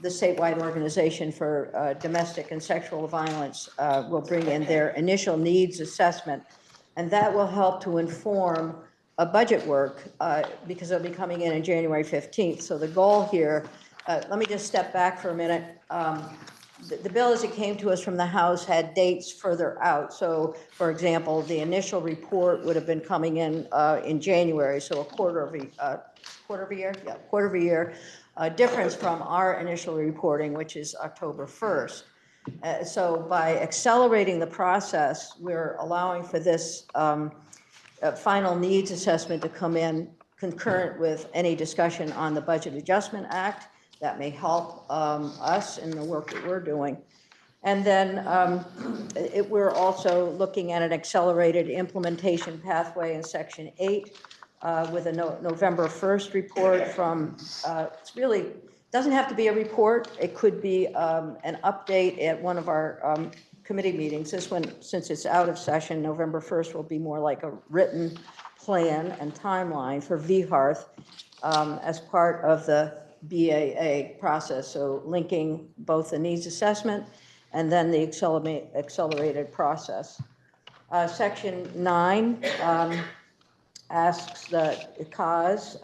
the statewide organization for domestic and sexual violence will bring in their initial needs assessment, and that will help to inform a budget work because it'll be coming in January 15th. So the goal here, let me just step back for a minute. The bill as it came to us from the House had dates further out. So for example, the initial report would have been coming in January, so a quarter of a year. Difference from our initial reporting, which is October 1st. So by accelerating the process, we're allowing for this final needs assessment to come in concurrent with any discussion on the Budget Adjustment Act. That may help us in the work that we're doing. And then we're also looking at an accelerated implementation pathway in Section 8 with a November 1st report from, it's really, doesn't have to be a report. It could be an update at one of our committee meetings. This one, since it's out of session, November 1st will be more like a written plan and timeline for VHARTH as part of the BAA process. So linking both the needs assessment and then the accelerated process. Section 9 asks the cause,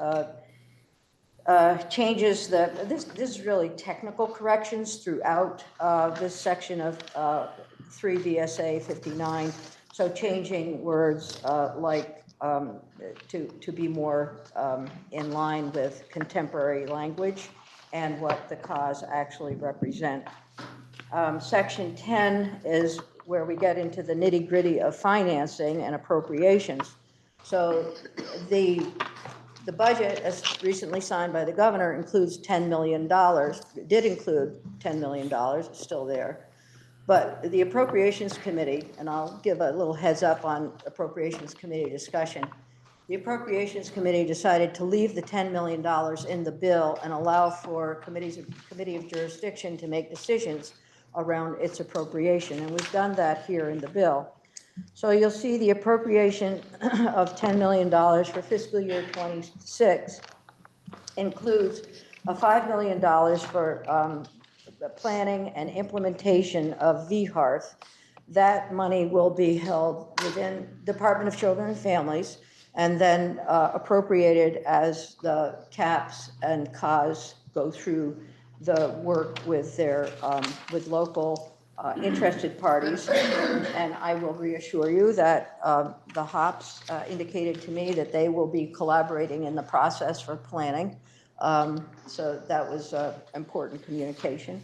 changes this is really technical corrections throughout this section of 3 VSA 59. So changing words like to be more in line with contemporary language and what the cause actually represent. Section 10 is where we get into the nitty-gritty of financing and appropriations. So the budget, as recently signed by the governor, includes $10 million. It did include $10 million, it's still there. But the Appropriations Committee, and I'll give a little heads up on Appropriations Committee discussion. The Appropriations Committee decided to leave the $10 million in the bill and allow for Committee of Jurisdiction to make decisions around its appropriation. And we've done that here in the bill. So you'll see the appropriation of $10 million for fiscal year 26 includes a $5 million for planning and implementation of VHARTH. That money will be held within Department of Children and Families and then appropriated as the CAPS and CAUS go through the work with their with local interested parties. And I will reassure you that the HOPS indicated to me that they will be collaborating in the process for planning So that was important communication.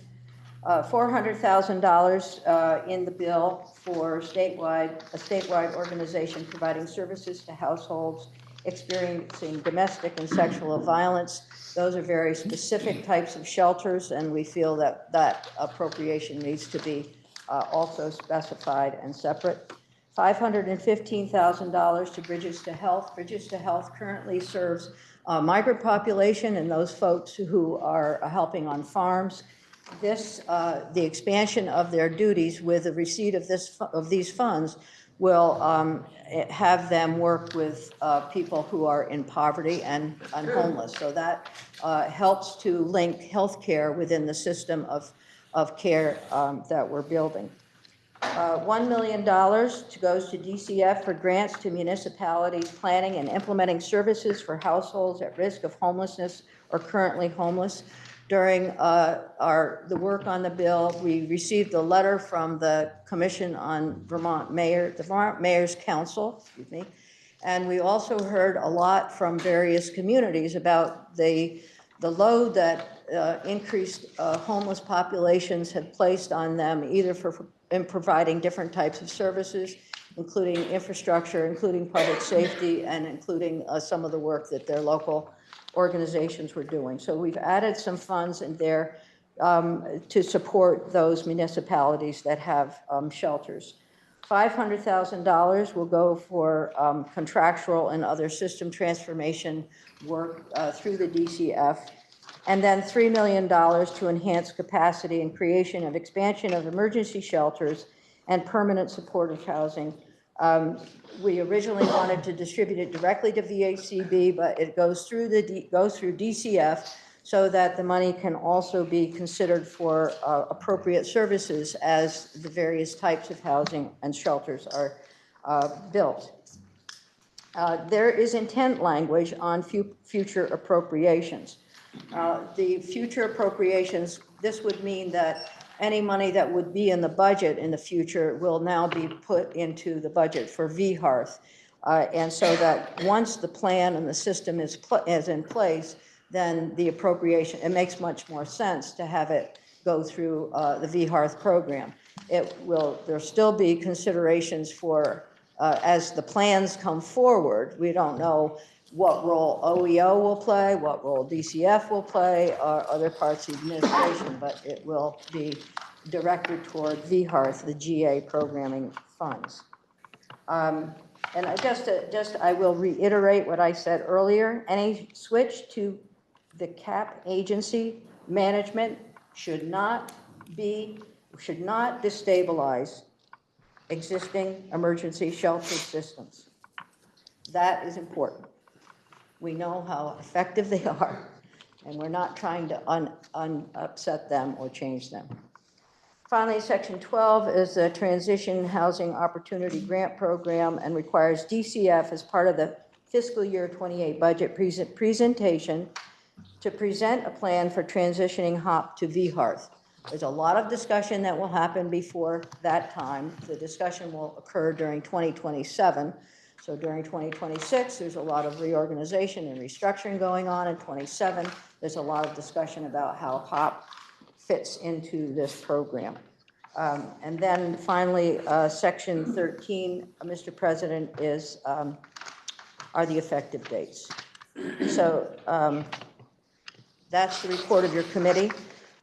$400,000 in the bill for a statewide organization providing services to households experiencing domestic and sexual violence. Those are very specific types of shelters, and we feel that that appropriation needs to be also specified and separate. $515,000 to Bridges to Health. Bridges to Health currently serves migrant population and those folks who are helping on farms. The expansion of their duties with the receipt of these funds will have them work with people who are in poverty and homeless. So that helps to link healthcare within the system of care that we're building. $1 million goes to DCF for grants to municipalities planning and implementing services for households at risk of homelessness or currently homeless. During the work on the bill, we received a letter from the Commission on the Vermont Mayor's Council, and we also heard a lot from various communities about the load that increased homeless populations had placed on them, either in providing different types of services, including infrastructure, including public safety, and including some of the work that their local organizations were doing. So we've added some funds in there to support those municipalities that have shelters. $500,000 will go for contractual and other system transformation work through the DCF. And then $3 million to enhance capacity and creation of expansion of emergency shelters and permanent supportive housing. We originally wanted to distribute it directly to VHCB, but it goes through DCF so that the money can also be considered for appropriate services as the various types of housing and shelters are built. There is intent language on future appropriations. The future appropriations, this would mean that any money that would be in the budget in the future will now be put into the budget for VHARTH. And so that once the plan and the system is in place, then the appropriation, it makes much more sense to have it go through the VHARTH program. There'll still be considerations for, as the plans come forward, we don't know what role OEO will play, what role DCF will play, or other parts of the administration, but it will be directed toward VHARTH, the GA programming funds. And I will reiterate what I said earlier. Any switch to the CAP agency management should not destabilize existing emergency shelter systems. That is important. We know how effective they are, and we're not trying to upset them or change them. Finally, Section 12 is the Transition Housing Opportunity Grant Program and requires DCF as part of the fiscal year 28 budget presentation to present a plan for transitioning HOP to VHARTH. There's a lot of discussion that will happen before that time. The discussion will occur during 2027. So during 2026, there's a lot of reorganization and restructuring going on. In 27, there's a lot of discussion about how HOP fits into this program. And then finally, Section 13, Mr. President, are the effective dates. So that's the report of your committee.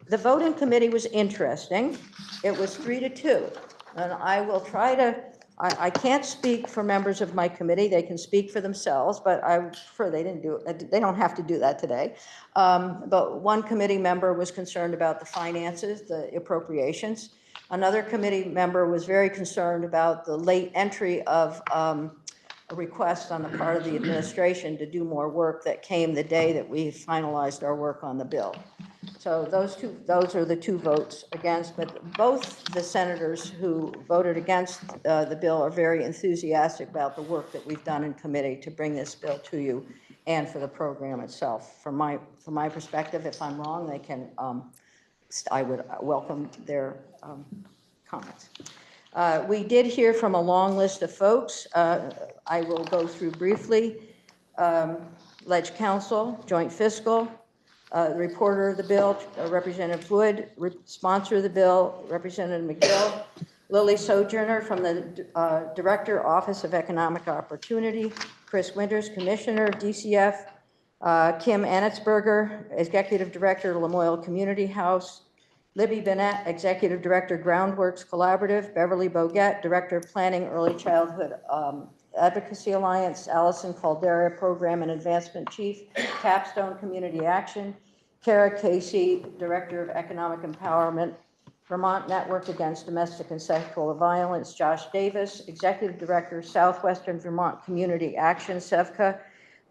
The vote in committee was interesting. It was 3-2. And I will try to, I can't speak for members of my committee. They can speak for themselves, but I prefer they didn't do it. They don't have to do that today. But one committee member was concerned about the finances, the appropriations. Another committee member was very concerned about the late entry of a request on the part of the administration to do more work that came the day that we finalized our work on the bill. So those are the two votes against, but both the senators who voted against the bill are very enthusiastic about the work that we've done in committee to bring this bill to you and for the program itself. From my perspective, if I'm wrong, they can, I would welcome their comments. We did hear from a long list of folks. I will go through briefly. Ledge Council, Joint Fiscal, The reporter of the bill, Representative Wood, sponsor of the bill, Representative McGill, Lily Sojourner from the Director, Office of Economic Opportunity, Chris Winters, Commissioner, DCF, Kim Annetsberger, Executive Director, Lamoille Community House, Libby Bennett, Executive Director, Groundworks Collaborative, Beverly Boguette, Director of Planning, Early Childhood Advocacy Alliance, Allison Caldera, Program and Advancement Chief, Capstone Community Action, Kara Casey, Director of Economic Empowerment, Vermont Network Against Domestic and Sexual Violence, Josh Davis, Executive Director, Southwestern Vermont Community Action, SEVCA,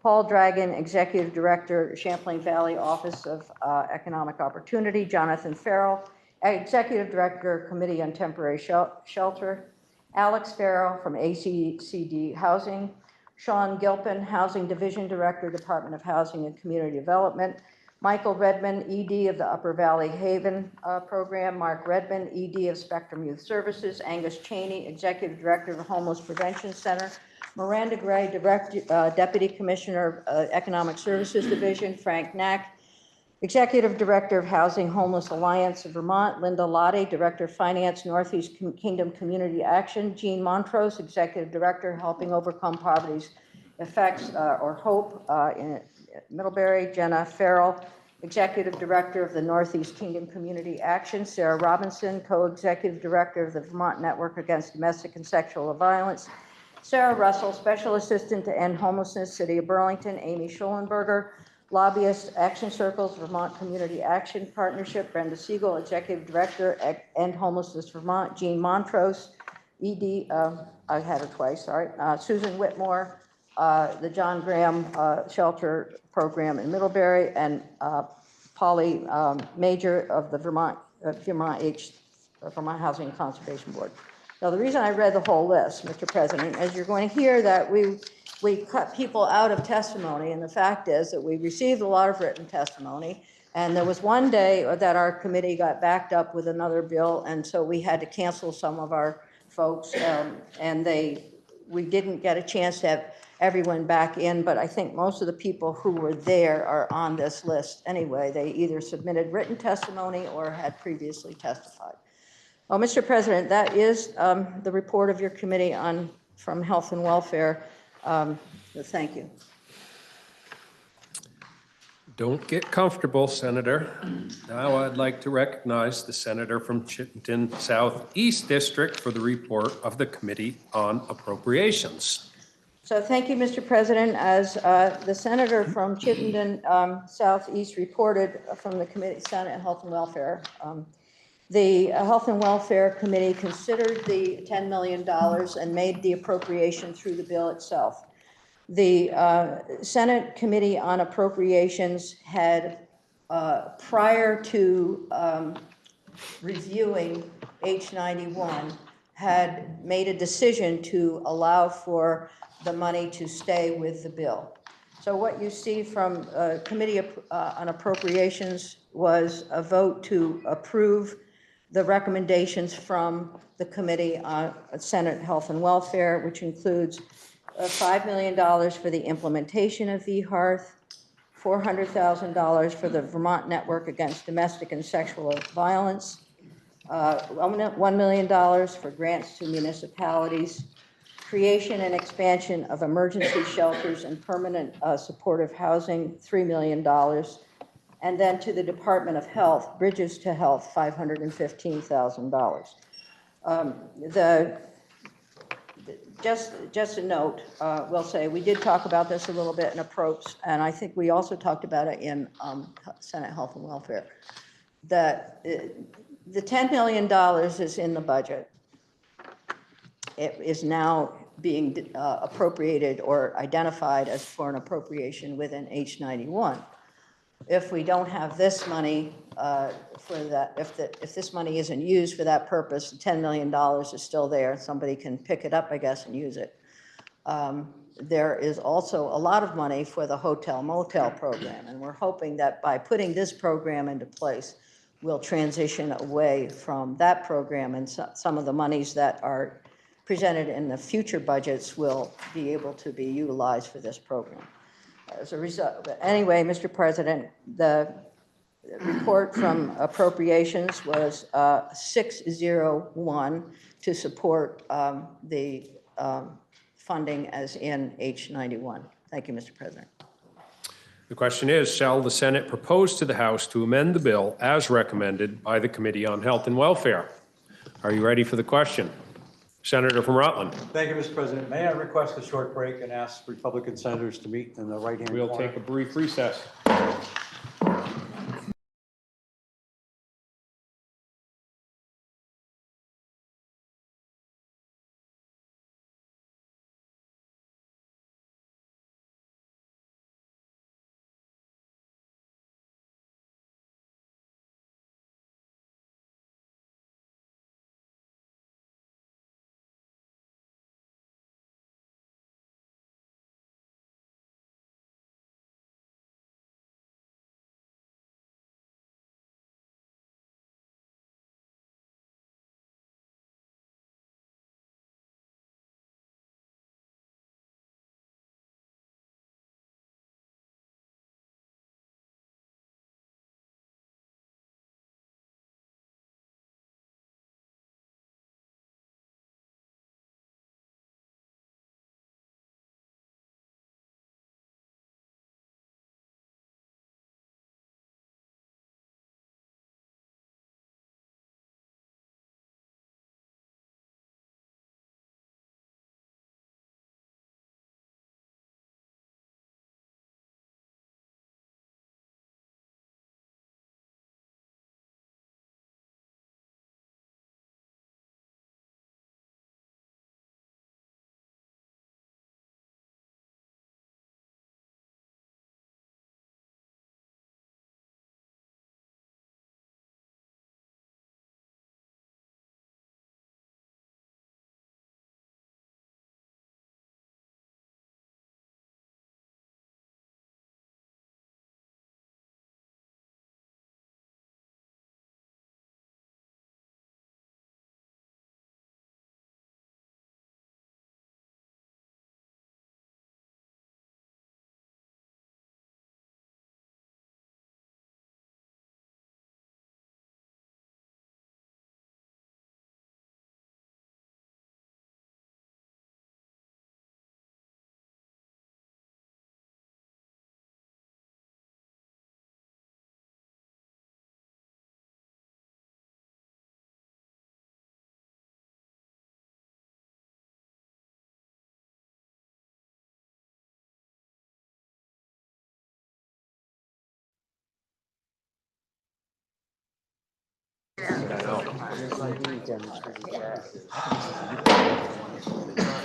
Paul Dragon, Executive Director, Champlain Valley Office of Economic Opportunity, Jonathan Farrell, Executive Director, Committee on Temporary Shelter, Alex Farrell from ACCD Housing, Sean Gilpin, Housing Division Director, Department of Housing and Community Development, Michael Redmond, ED of the Upper Valley Haven Program, Mark Redmond, ED of Spectrum Youth Services, Angus Cheney, Executive Director of the Homeless Prevention Center, Miranda Gray, Deputy Commissioner of Economic Services Division, Frank Knack, Executive Director of Housing Homeless Alliance of Vermont, Linda Lottie, Director of Finance, Northeast Kingdom Community Action, Jean Montrose, Executive Director, Helping Overcome Poverty's Effects or Hope in Middlebury, Jenna Farrell, Executive Director of the Northeast Kingdom Community Action, Sarah Robinson, Co-Executive Director of the Vermont Network Against Domestic and Sexual Violence, Sarah Russell, Special Assistant to End Homelessness, City of Burlington, Amy Schollenberger, Lobbyist, Action Circles, Vermont Community Action Partnership, Brenda Siegel, Executive Director, End Homelessness Vermont, Jean Montrose, ED, I had her twice, sorry, Susan Whitmore, the John Graham Shelter Program in Middlebury, and Polly Major of the Vermont Housing and Conservation Board. Now, the reason I read the whole list, Mr. President, is you're going to hear that we cut people out of testimony, and the fact is that we received a lot of written testimony, and there was one day that our committee got backed up with another bill, and so we had to cancel some of our folks, and we didn't get a chance to have everyone back in, but I think most of the people who were there are on this list anyway. They either submitted written testimony or had previously testified. Well, Mr. President, that is the report of your committee from Health and Welfare. Thank you. Don't get comfortable, Senator. Now I'd like to recognize the senator from Chittenden Southeast District for the report of the Committee on Appropriations. So thank you, Mr. President. As the senator from Chittenden Southeast reported from the Committee, Senate Health and Welfare, the Health and Welfare Committee considered the $10 million and made the appropriation through the bill itself. The Senate Committee on Appropriations had, prior to reviewing H91, had made a decision to allow for the money to stay with the bill. So what you see from Committee on Appropriations was a vote to approve the recommendations from the Committee on Senate Health and Welfare, which includes $5 million for the implementation of VHEARTH, $400,000 for the Vermont Network Against Domestic and Sexual Violence, $1 million for grants to municipalities, creation and expansion of emergency shelters and permanent supportive housing, $3 million, and then to the Department of Health, Bridges to Health, $515,000. Just a note, we'll say, we did talk about this a little bit in approach, and I think we also talked about it in Senate Health and Welfare, that the $10 million is in the budget. It is now being appropriated or identified as for an appropriation within H91. If we don't have this money for that, if this money isn't used for that purpose, the $10 million is still there. Somebody can pick it up, I guess, and use it. There is also a lot of money for the hotel motel program, and we're hoping that by putting this program into place, we'll transition away from that program, and some of the monies that are presented in the future budgets will be able to be utilized for this program. As a result, but anyway, Mr. President, the report from Appropriations was 601 to support the funding as in H91. Thank you, Mr. President. The question is, shall the Senate propose to the House to amend the bill as recommended by the Committee on Health and Welfare? Are you ready for the question? Senator from Rutland. Thank you, Mr. President. May I request a short break and ask Republican senators to meet in the right-hand corner? We'll take a brief recess.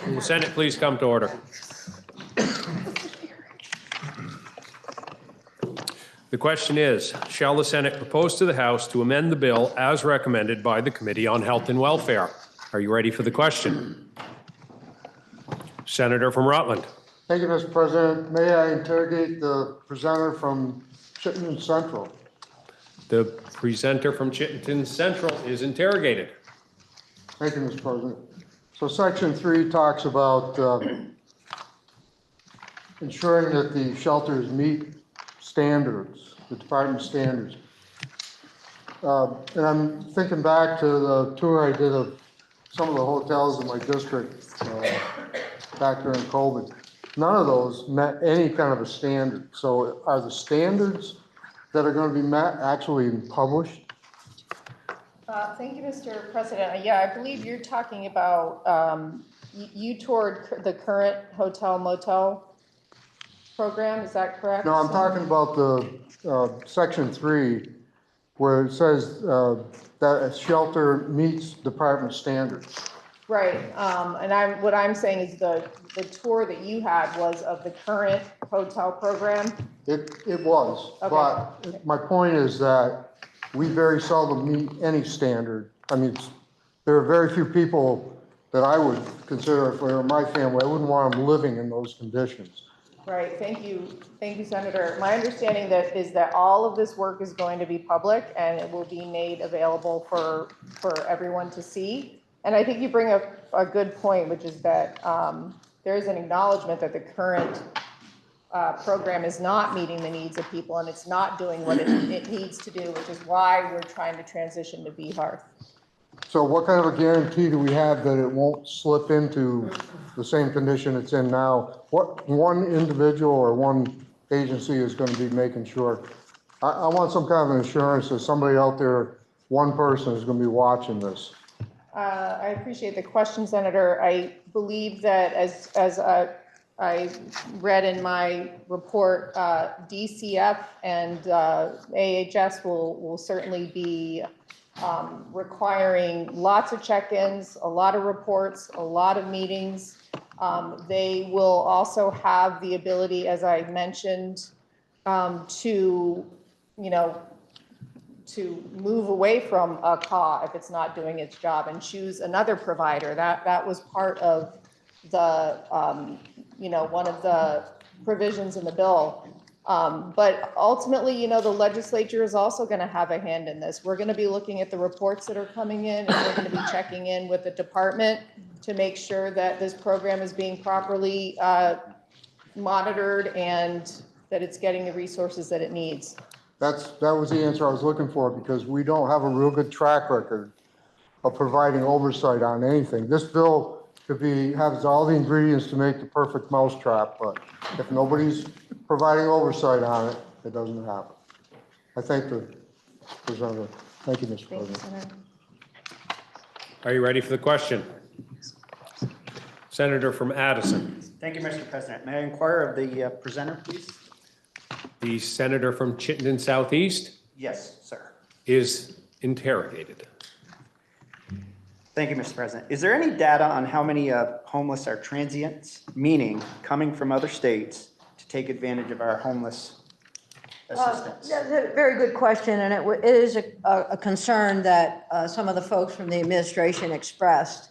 Will the Senate please come to order? The question is, shall the Senate propose to the House to amend the bill as recommended by the Committee on Health and Welfare? Are you ready for the question? Senator from Rutland. Thank you, Mr. President. May I interrogate the presenter from Chittenden Central? The presenter from Chittenden Central is interrogated. Thank you, Mr. President. So Section 3 talks about ensuring that the shelters meet standards, the department standards. And I'm thinking back to the tour I did of some of the hotels in my district back during COVID. None of those met any kind of a standard. So are the standards that are going to be met actually published? Thank you, Mr. President. Yeah, I believe you're talking about, you toured the current hotel motel program, is that correct? No, I'm talking about the Section 3, where it says that a shelter meets department standards. Right, and what I'm saying is the tour that you had was of the current hotel program? It was, Okay. but my point is that we very seldom meet any standard. I mean, there are very few people that I would consider, if they were my family, I wouldn't want them living in those conditions. Right, thank you, Senator. My understanding is that all of this work is going to be public and it will be made available for everyone to see. And I think you bring up a good point, which is that there is an acknowledgement that the current program is not meeting the needs of people and it's not doing what it needs to do, which is why we're trying to transition to B-Hearth. So what kind of a guarantee do we have that it won't slip into the same condition it's in now? What one individual or one agency is going to be making sure? I want some kind of assurance that somebody out there, one person is going to be watching this. I appreciate the question, Senator. I believe that as I read in my report, DCF and AHS will certainly be requiring lots of check-ins, a lot of reports, a lot of meetings. They will also have the ability, as I mentioned, to, to move away from a CAW if it's not doing its job and choose another provider. That was part of the, one of the provisions in the bill. But ultimately, the legislature is also going to have a hand in this. We're going to be looking at the reports that are coming in, and we're going to be checking in with the department to make sure that this program is being properly monitored and that it's getting the resources that it needs. That was the answer I was looking for, because we don't have a real good track record of providing oversight on anything. This bill could has all the ingredients to make the perfect mousetrap, but if nobody's providing oversight on it, it doesn't happen. I thank the presenter. Thank you, Mr. President. Senator. Are you ready for the question? Senator from Addison. Thank you, Mr. President. May I inquire of the presenter, please? The senator from Chittenden Southeast Yes, sir. is interrogated. Thank you, Mr. President. Is there any data on how many homeless are transients, meaning coming from other states to take advantage of our homeless assistance? That's a very good question, and it is a concern that some of the folks from the administration expressed.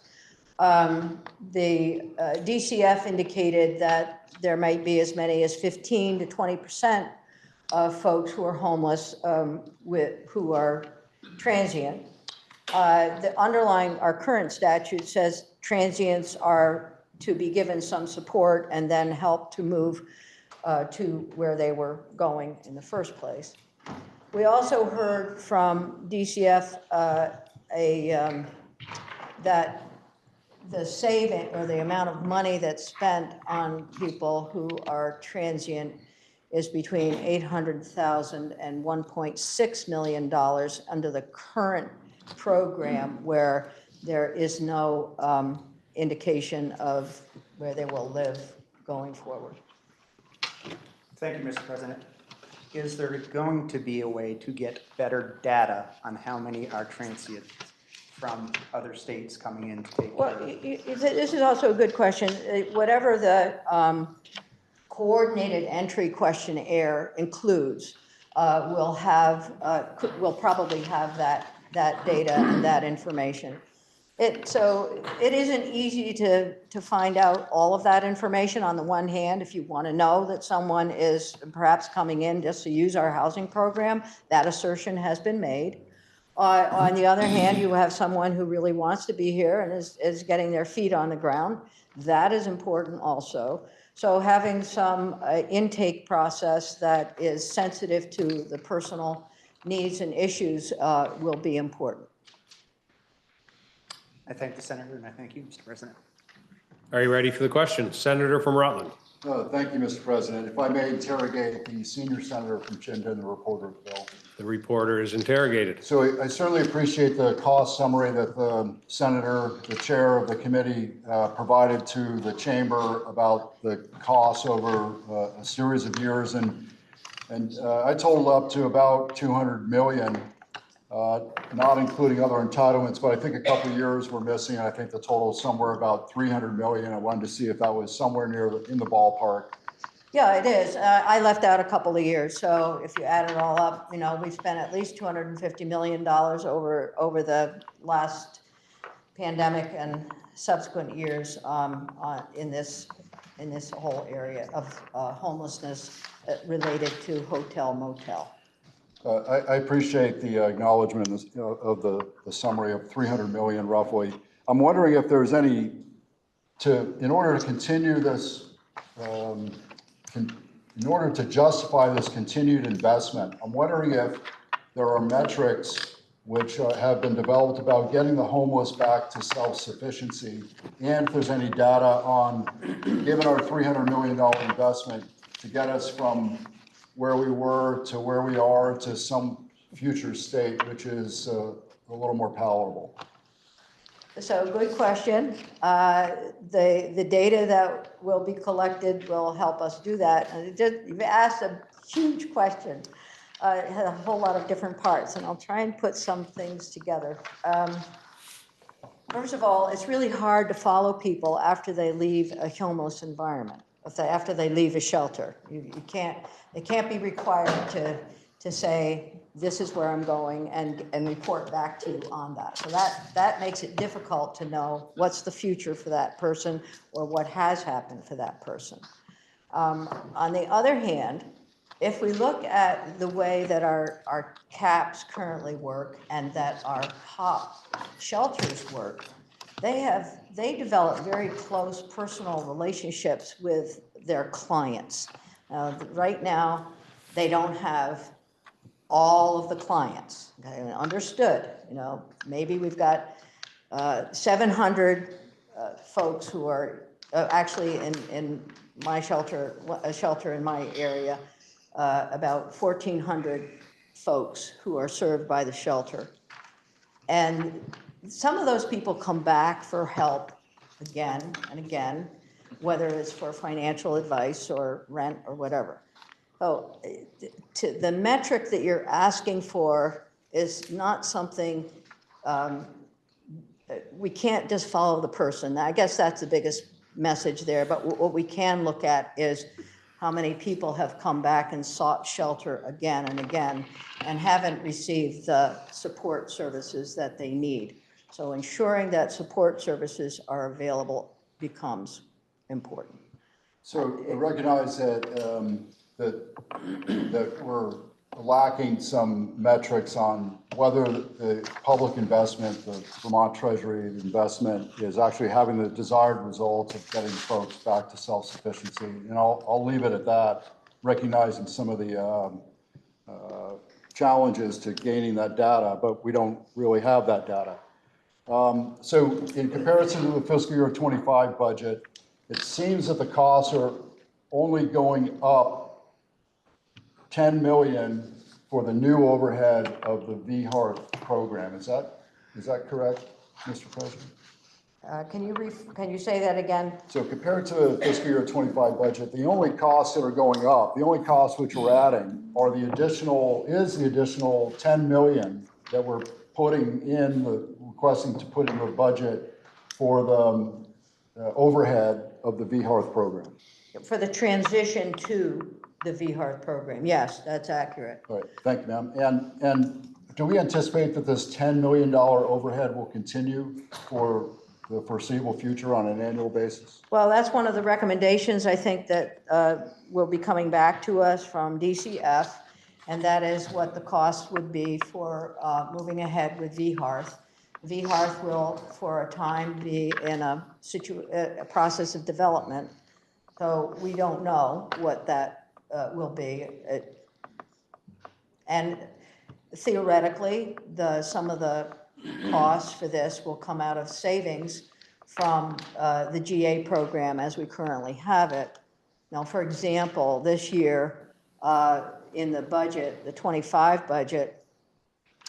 The DCF indicated that there might be as many as 15 to 20% of folks who are homeless who are transient. The underlying, our current statute says transients are to be given some support and then help to move to where they were going in the first place. We also heard from DCF that the saving or the amount of money that's spent on people who are transient is between $800,000 and $1.6 million under the current program, where there is no indication of where they will live going forward. Thank you, Mr. President. Is there going to be a way to get better data on how many are transient from other states coming in to take care of it? This is also a good question. Whatever the coordinated entry questionnaire includes, we'll probably have that data and that information. So it isn't easy to find out all of that information. On the one hand, if you want to know that someone is perhaps coming in just to use our housing program, that assertion has been made. On the other hand, you have someone who really wants to be here and is getting their feet on the ground. That is important also. So having some intake process that is sensitive to the personal needs and issues will be important. I thank the senator and I thank you, Mr. President. Are you ready for the question? Senator from Rutland. Thank you, Mr. President. If I may interrogate the senior senator from Chittenden, the reporter of the bill. The reporter is interrogated. So I certainly appreciate the cost summary that the senator, the chair of the committee, provided to the chamber about the costs over a series of years. And I totaled up to about 200 million, not including other entitlements, but I think a couple of years were missing. I think the total is somewhere about 300 million. I wanted to see if that was somewhere near in the ballpark. Yeah, it is. I left out a couple of years, so if you add it all up, we've spent at least $250 million over the last pandemic and subsequent years in this whole area of homelessness related to hotel motel. I appreciate the acknowledgement of the summary of 300 million roughly. I'm wondering if there's any in order to continue this in order to justify this continued investment, I'm wondering if there are metrics which have been developed about getting the homeless back to self-sufficiency, and if there's any data on, given our $300 million investment, to get us from where we were to where we are to some future state, which is a little more palatable. So good question. The data that will be collected will help us do that. And you've asked a huge question. It has a whole lot of different parts, and I'll try and put some things together. First of all, it's really hard to follow people after they leave a homeless environment, after they leave a shelter. They can't be required to say, this is where I'm going, and report back to you on that. So that makes it difficult to know what's the future for that person or what has happened for that person. On the other hand, if we look at the way that our CAPs currently work and that our HOP shelters work, they develop very close personal relationships with their clients. Right now, they don't have all of the clients, okay, understood. Maybe we've got 700 folks who are actually in my shelter, a shelter in my area, about 1,400 folks who are served by the shelter. And some of those people come back for help again and again, whether it's for financial advice or rent or whatever. So the metric that you're asking for is not something, we can't just follow the person. I guess that's the biggest message there, but what we can look at is how many people have come back and sought shelter again and again and haven't received the support services that they need. So ensuring that support services are available becomes important. So I recognize that that we're lacking some metrics on whether the public investment, the Vermont Treasury investment, is actually having the desired results of getting folks back to self-sufficiency. And I'll leave it at that, recognizing some of the challenges to gaining that data, but we don't really have that data. So in comparison to the fiscal year 25 budget, it seems that the costs are only going up 10 million for the new overhead of the VHART program. Is that correct, Mr. President? Can you say that again? So compared to the fiscal year 25 budget, the only costs that are going up, the only costs which we're adding are the additional 10 million that we're requesting to put in the budget for the overhead of the VHART program. For the transition to the VHART program, yes, that's accurate. All right, thank you, ma'am. And do we anticipate that this $10 million overhead will continue for the foreseeable future on an annual basis? Well, that's one of the recommendations I think that will be coming back to us from DCF, and that is what the cost would be for moving ahead with VHART. VHART will, for a time, be in a process of development, so we don't know what that will be. And theoretically, some of the costs for this will come out of savings from the GA program as we currently have it. Now, for example, this year in the budget, the 25 budget,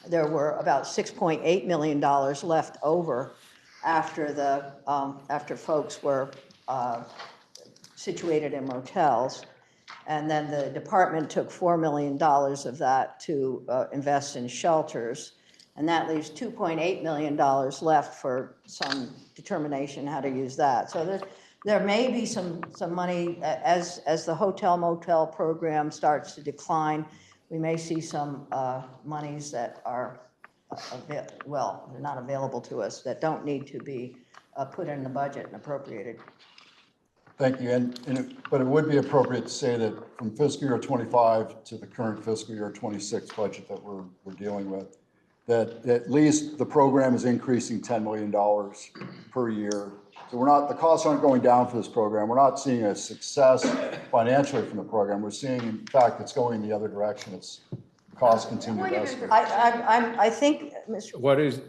there were about $6.8 million left over after folks were situated in motels. And then the department took $4 million of that to invest in shelters. And that leaves $2.8 million left for some determination how to use that. So there may be some money as the hotel motel program starts to decline. We may see some monies that are, they're not available to us, that don't need to be put in the budget and appropriated. Thank you. But it would be appropriate to say that from fiscal year 25 to the current fiscal year 26 budget that we're dealing with, that at least the program is increasing $10 million per year. So the costs aren't going down for this program. We're not seeing a success financially from the program. We're seeing, in fact, it's going the other direction. It's costs continue to escalate. I think, Mr. What is,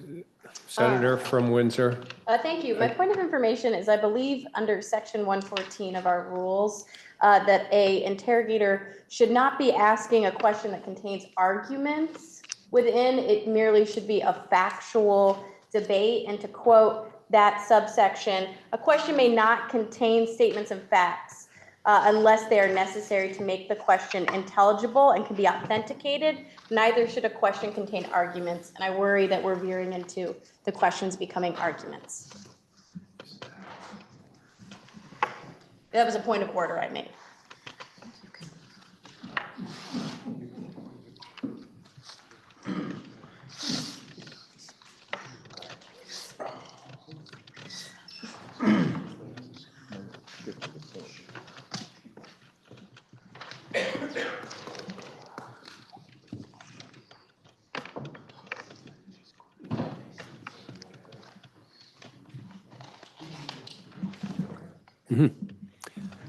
Senator from Windsor? Thank you. My point of information is I believe under section 114 of our rules that a interrogator should not be asking a question that contains arguments within. It merely should be a factual debate. And to quote that subsection, a question may not contain statements and facts unless they are necessary to make the question intelligible and can be authenticated. Neither should a question contain arguments. And I worry that we're veering into the questions becoming arguments. That was a point of order I made.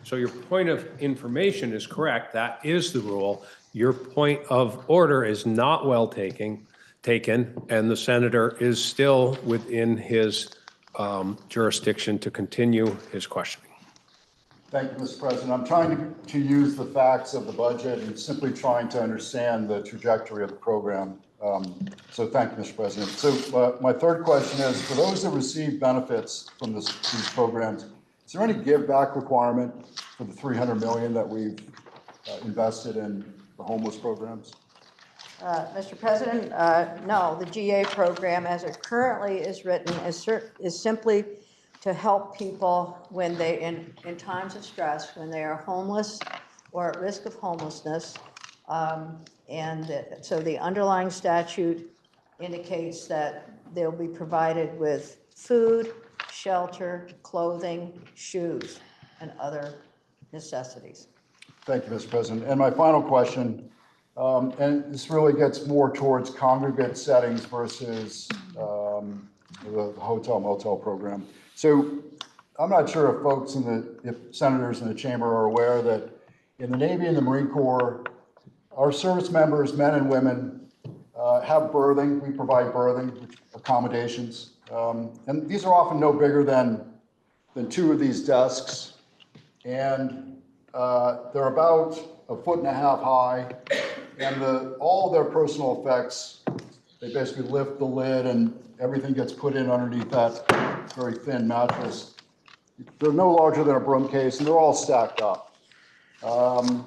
So your point of information is correct. That is the rule. Your point of order is not well taken, and the senator is still within his jurisdiction to continue his questioning. Thank you, Mr. President. I'm trying to use the facts of the budget and simply trying to understand the trajectory of the program. So thank you, Mr. President. So my third question is, for those that receive benefits from these programs, is there any give back requirement for the $300 million that we've invested in the homeless programs? Mr. President, no, the GA program as it currently is written is simply to help people when they, in times of stress, when they are homeless or at risk of homelessness. So the underlying statute indicates that they'll be provided with food, shelter, clothing, shoes, and other necessities. Thank you, Mr. President. And my final question, and this really gets more towards congregate settings versus the hotel motel program. So I'm not sure if folks if senators in the chamber are aware that in the Navy and the Marine Corps, our service members, men and women, have birthing. We provide birthing accommodations. And these are often no bigger than 2 of these desks. And they're about 1.5 feet high. And all of their personal effects, they basically lift the lid and everything gets put in underneath that very thin mattress. They're no larger than a broom case and they're all stacked up. And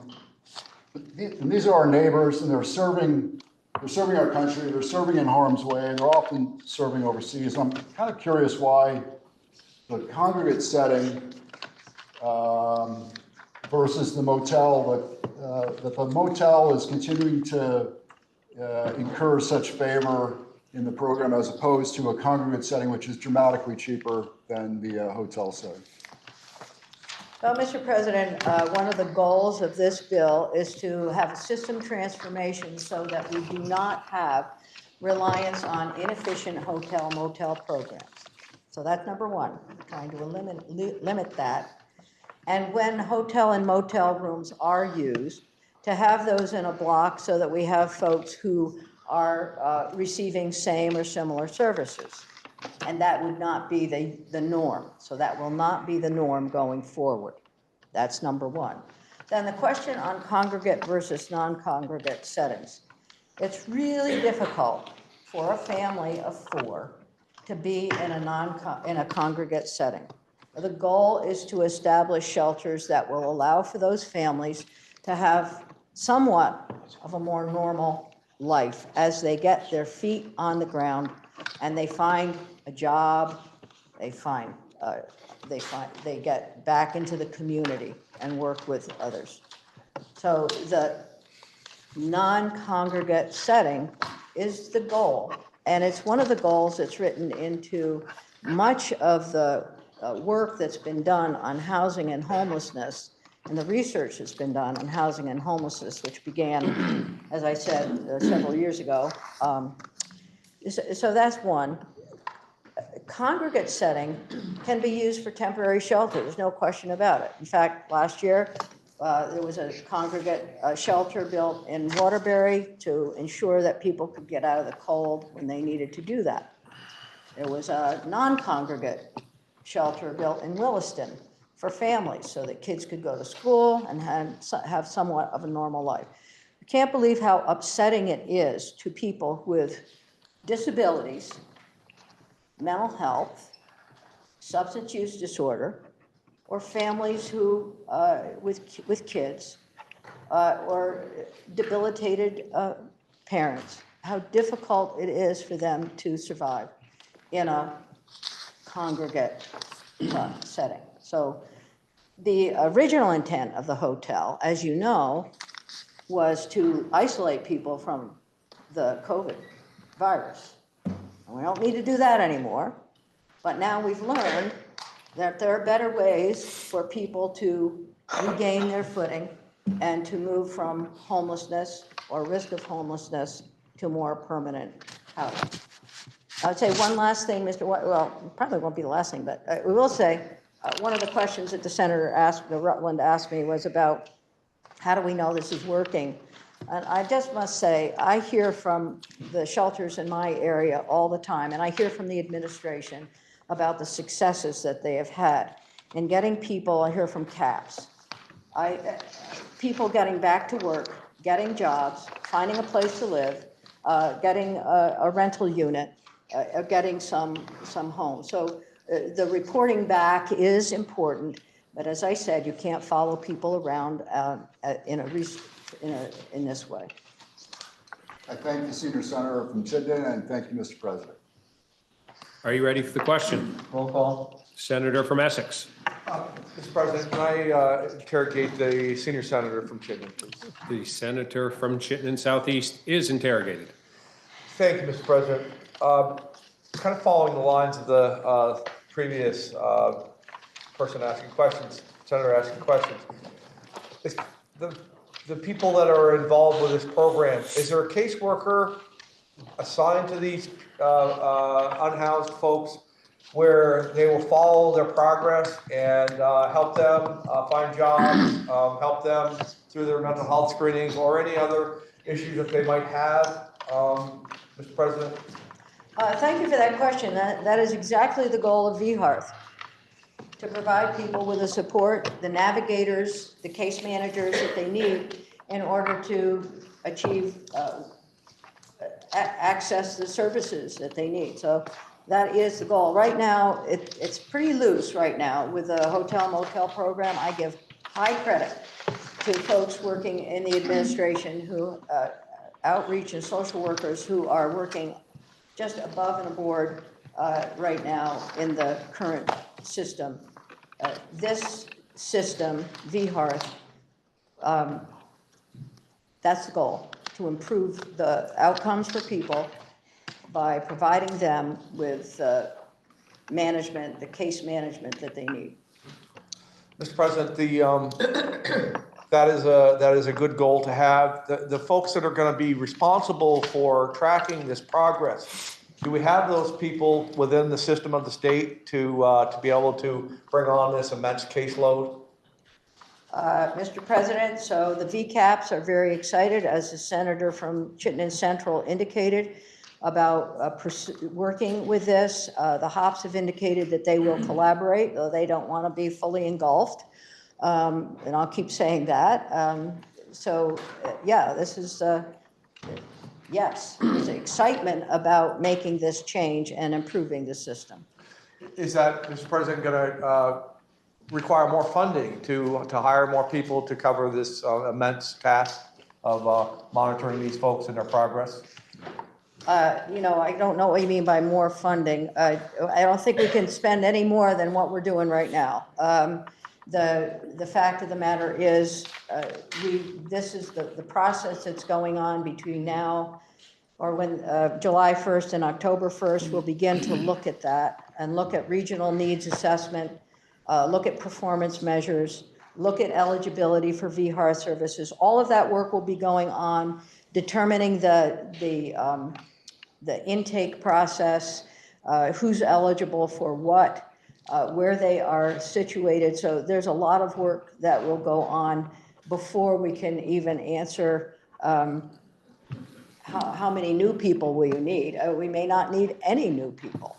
these are our neighbors and they're serving our country, they're serving in harm's way, and they're often serving overseas. I'm kind of curious why the congregate setting versus the motel, that the motel is continuing to incur such favor in the program as opposed to a congregate setting, which is dramatically cheaper than the hotel setting. Well, Mr. President, one of the goals of this bill is to have a system transformation so that we do not have reliance on inefficient hotel motel programs. So that's number one, trying to limit that. And when hotel and motel rooms are used, to have those in a block so that we have folks who are receiving same or similar services. And that would not be the norm. So that will not be the norm going forward. That's number one. Then the question on congregate versus non-congregate settings. It's really difficult for a family of 4 to be in a congregate setting. The goal is to establish shelters that will allow for those families to have somewhat of a more normal life as they get their feet on the ground and they find a job, they get back into the community and work with others. So the non-congregate setting is the goal, and it's one of the goals that's written into much of the work that's been done on housing and homelessness, and the research that's been done on housing and homelessness, which began, as I said, several years ago, So that's one. Congregate setting can be used for temporary shelter, there's no question about it. In fact, last year, there was a congregate shelter built in Waterbury to ensure that people could get out of the cold when they needed to do that. There was a non-congregate shelter built in Williston for families so that kids could go to school and have somewhat of a normal life. I can't believe how upsetting it is to people with disabilities, mental health, substance use disorder, or families who, with kids, or debilitated parents, how difficult it is for them to survive in a congregate setting. So the original intent of the hotel, as you know, was to isolate people from the COVID virus. And we don't need to do that anymore. But now we've learned that there are better ways for people to regain their footing and to move from homelessness or risk of homelessness to more permanent housing. I would say one last thing, Mr. Well, probably won't be the last thing, but we will say one of the questions that the senator asked, the Rutland asked me, was about how do we know this is working? And I just must say, I hear from the shelters in my area all the time, and I hear from the administration about the successes that they have had in getting people. I hear from CAPS, people getting back to work, getting jobs, finding a place to live, getting a rental unit, getting some home. So the reporting back is important, but as I said, you can't follow people around in this way. I thank the senior senator from Chittenden, and thank you, Mr. President. Are you ready for the question? Roll call. Senator from Essex. Mr. President, can I interrogate the senior senator from Chittenden, please? The senator from Chittenden Southeast is interrogated. Thank you, Mr. President. Kind of following the lines of the previous person asking questions, senator asking questions. The people that are involved with this program, is there a caseworker assigned to these unhoused folks where they will follow their progress and help them find jobs, help them through their mental health screenings or any other issues that they might have, Mr. President? Thank you for that question. That is exactly the goal of VHearth, to provide people with the support, the navigators, the case managers that they need in order to achieve, access the services that they need. So that is the goal. Right now, it's pretty loose right now with the hotel motel program. I give high credit to folks working in the administration who, outreach and social workers who are working just above and aboard right now in the current system. This system, VHearth, that's the goal, to improve the outcomes for people by providing them with management, the case management that they need. Mr. President, that is a good goal to have. The folks that are going to be responsible for tracking this progress, do we have those people within the system of the state to be able to bring on this immense caseload? Mr. President, so the VCAPs are very excited, as the senator from Chittenden Central indicated, about working with this. The HOPs have indicated that they will collaborate, though they don't want to be fully engulfed. And I'll keep saying that. Yeah, this is, yes, there's excitement about making this change and improving the system. Is that, Mr. President, going to require more funding to hire more people to cover this immense task of monitoring these folks and their progress? You know, I don't know what you mean by more funding. I don't think we can spend any more than what we're doing right now. The fact of the matter is, this is the process that's going on between now or when July 1st and October 1st, we'll begin to look at that and look at regional needs assessment, look at performance measures, look at eligibility for VHAR services. All of that work will be going on, determining the the intake process, who's eligible for what, where they are situated. So there's a lot of work that will go on before we can even answer how many new people will you need. We may not need any new people.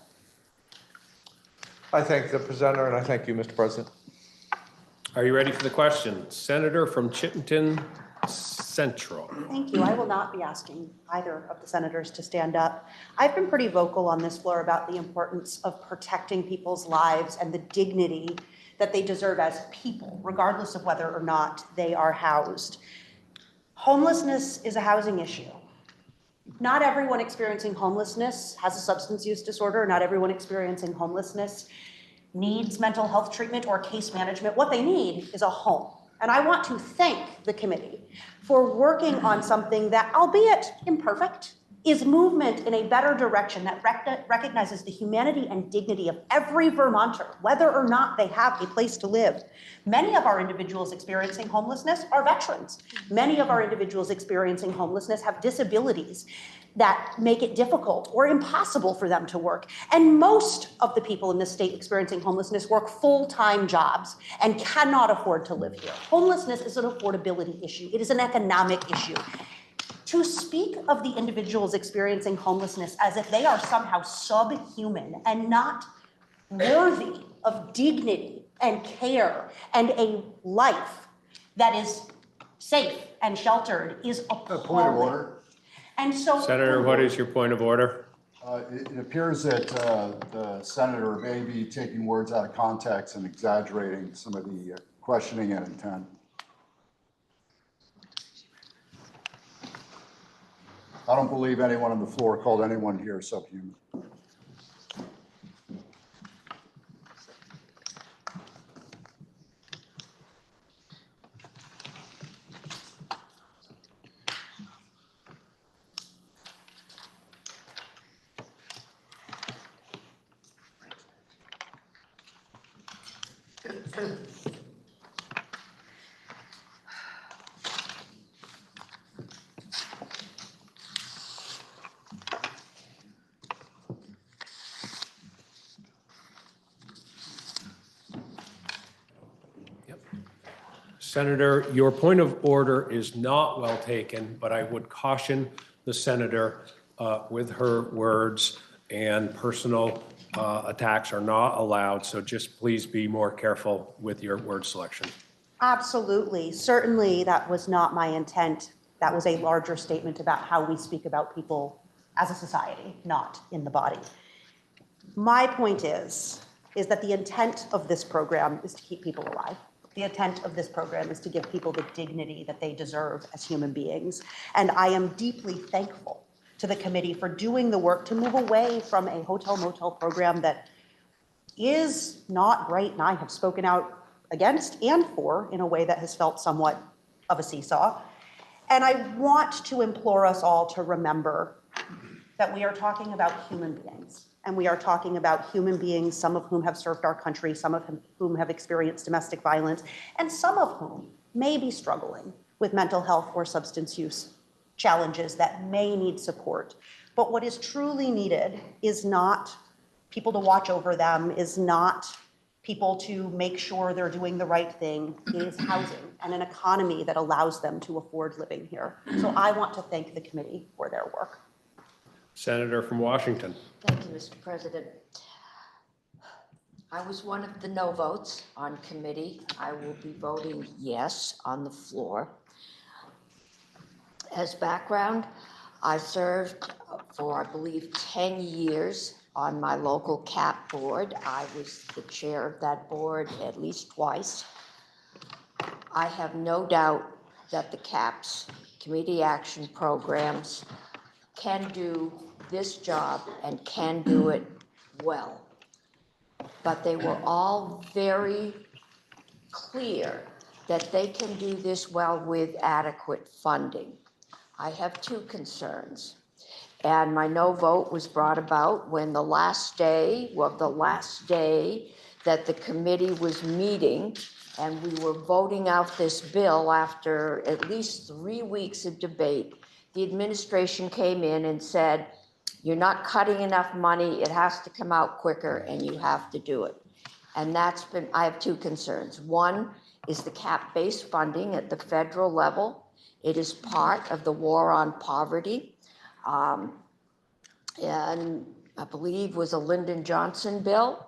I thank the presenter and I thank you, Mr. President. Are you ready for the question? Senator from Chittenden Central. Thank you. I will not be asking either of the senators to stand up. I've been pretty vocal on this floor about the importance of protecting people's lives and the dignity that they deserve as people, regardless of whether or not they are housed. Homelessness is a housing issue. Not everyone experiencing homelessness has a substance use disorder. Not everyone experiencing homelessness needs mental health treatment or case management. What they need is a home. And I want to thank the committee for working on something that, albeit imperfect, is movement in a better direction that recognizes the humanity and dignity of every Vermonter, whether or not they have a place to live. Many of our individuals experiencing homelessness are veterans. Many of our individuals experiencing homelessness have disabilities that make it difficult or impossible for them to work. And most of the people in this state experiencing homelessness work full-time jobs and cannot afford to live here. Homelessness is an affordability issue. It is an economic issue. To speak of the individuals experiencing homelessness as if they are somehow subhuman and not worthy of dignity and care and a life that is safe and sheltered is appalling. Point of order. And so, Senator, what is your point of order? It appears that the senator may be taking words out of context and exaggerating some of the questioning and intent. I don't believe anyone on the floor called anyone here subhuman. Senator, your point of order is not well taken, but I would caution the senator with her words, and personal attacks are not allowed. So just please be more careful with your word selection. absolutely, certainly that was not my intent. That was a larger statement about how we speak about people as a society, not in the body. My point is that the intent of this program is to keep people alive. The intent of this program is to give people the dignity that they deserve as human beings. And I am deeply thankful to the committee for doing the work to move away from a hotel motel program that is not great, and I have spoken out against and for in a way that has felt somewhat of a seesaw. And I want to implore us all to remember that we are talking about human beings. And we are talking about human beings, some of whom have served our country, some of whom have experienced domestic violence, and some of whom may be struggling with mental health or substance use challenges that may need support. But what is truly needed is not people to watch over them, is not people to make sure they're doing the right thing. It is housing and an economy that allows them to afford living here. So I want to thank the committee for their work. Senator from Washington. Thank you, Mr. President. I was one of the no votes on committee. I will be voting yes on the floor. As background, I served for, I believe, 10 years on my local CAP board. I was the chair of that board at least twice. I have no doubt that the CAP's community action programs can do this job and can do it well. But they were all very clear that they can do this well with adequate funding. I have two concerns. And my no vote was brought about when the last day that the committee was meeting and we were voting out this bill after at least 3 weeks of debate, the administration came in and said, You're not cutting enough money, it has to come out quicker, and you have to do it. And I have two concerns. One is the cap-based funding at the federal level. It is part of the war on poverty. And I believe was a Lyndon Johnson bill.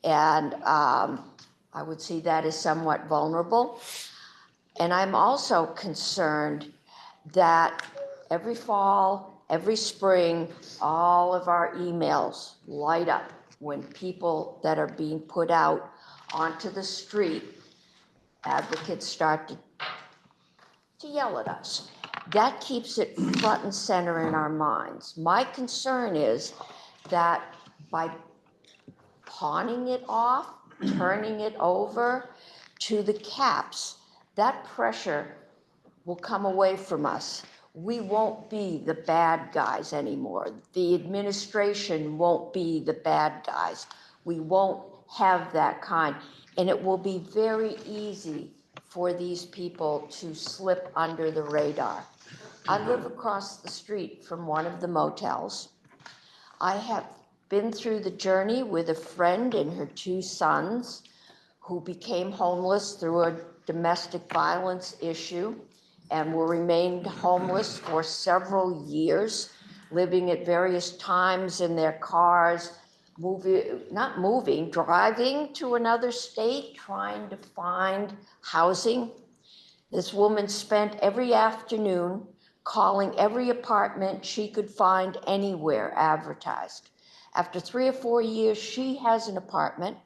And I would see that as somewhat vulnerable. And I'm also concerned that every fall, every spring, all of our emails light up when people that are being put out onto the street, advocates start to yell at us. That keeps it front and center in our minds. My concern is that by pawning it off, turning it over to the caps, that pressure will come away from us. We won't be the bad guys anymore. The administration won't be the bad guys. We won't have that kind. And it will be very easy for these people to slip under the radar. I live across the street from one of the motels. I have been through the journey with a friend and her two sons who became homeless through a domestic violence issue and will remain homeless for several years, living at various times in their cars, driving to another state, trying to find housing. This woman spent every afternoon calling every apartment she could find anywhere advertised. After 3 or 4 years, she has an apartment,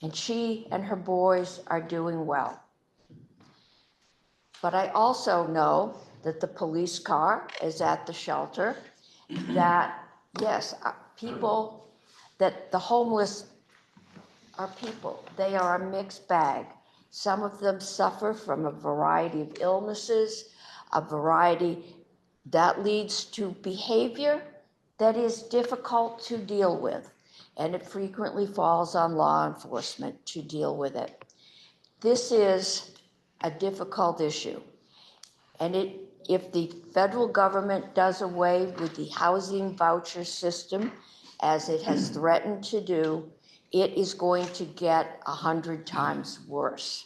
and she and her boys are doing well. But I also know that the police car is at the shelter, that, yes, that the homeless are people. They are a mixed bag. Some of them suffer from a variety of illnesses, a variety that leads to behavior that is difficult to deal with, and it frequently falls on law enforcement to deal with it. This is a difficult issue, and if the federal government does away with the housing voucher system, as it has threatened to do, it is going to get 100 times worse.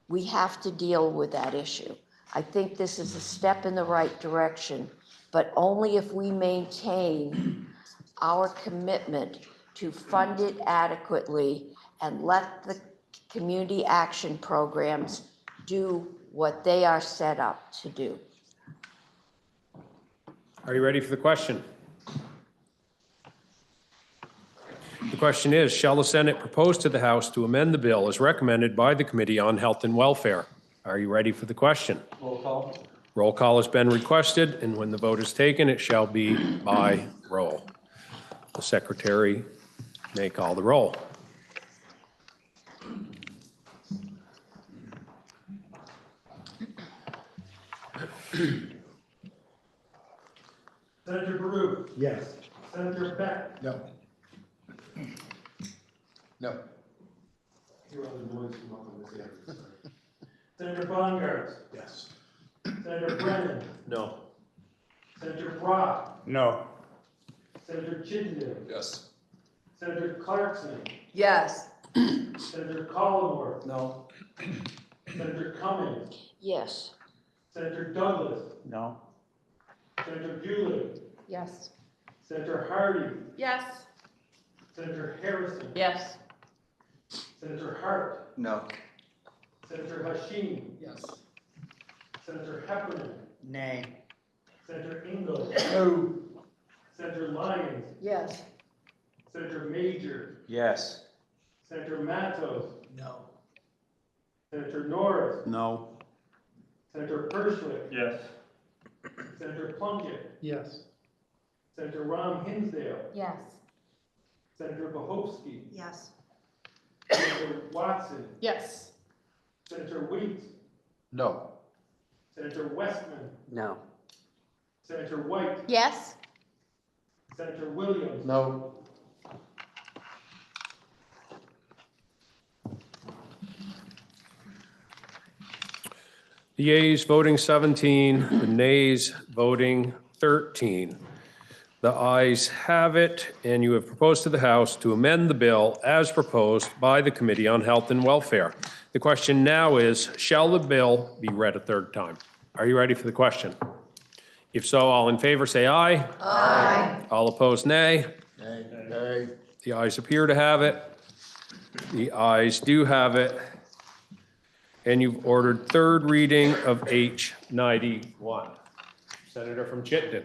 We have to deal with that issue. I think this is a step in the right direction, but only if we maintain our commitment to fund it adequately and let the community action programs do what they are set up to do. Are you ready for the question? The question is, shall the Senate propose to the House to amend the bill as recommended by the Committee on Health and Welfare? Are you ready for the question? Roll call. Roll call has been requested, and when the vote is taken, it shall be by roll. The Secretary may call the roll. Senator Baru. Yes. Senator Beck. No. No. Hear all the noise from up on this end. Senator Bongartz. Yes. Senator Brennan. No. Senator Brock. No. Senator Chittenden. Yes. Senator Clarkson. Yes. Senator Collinworth. No. Senator Cummings. Yes. Senator Douglas. No. Senator Bewley. Yes. Senator Hardy. Yes. Senator Harrison. Yes. Senator Hart. No. Senator Hashim. Yes. Senator Heffernan. Nay. Senator Ingalls. No. Senator Lyons. Yes. Senator Major. Yes. Senator Matos. No. Senator Norris. No. Senator Pershwick. Yes. Senator Plunkett. Yes. Senator Ram Hinsdale. Yes. Senator Bohovsky. Yes. Senator Watson. Yes. Senator Weeks. No. Senator Westman. No. Senator White. Yes. Senator Williams. No. The yeas voting 17, the nays voting 13. The ayes have it, and you have proposed to the House to amend the bill as proposed by the Committee on Health and Welfare. The question now is, shall the bill be read a third time? Are you ready for the question? If so, all in favor say aye. Aye. All opposed, nay. Nay. The ayes appear to have it. The ayes do have it. And you've ordered third reading of H 91. Senator from Chittenden.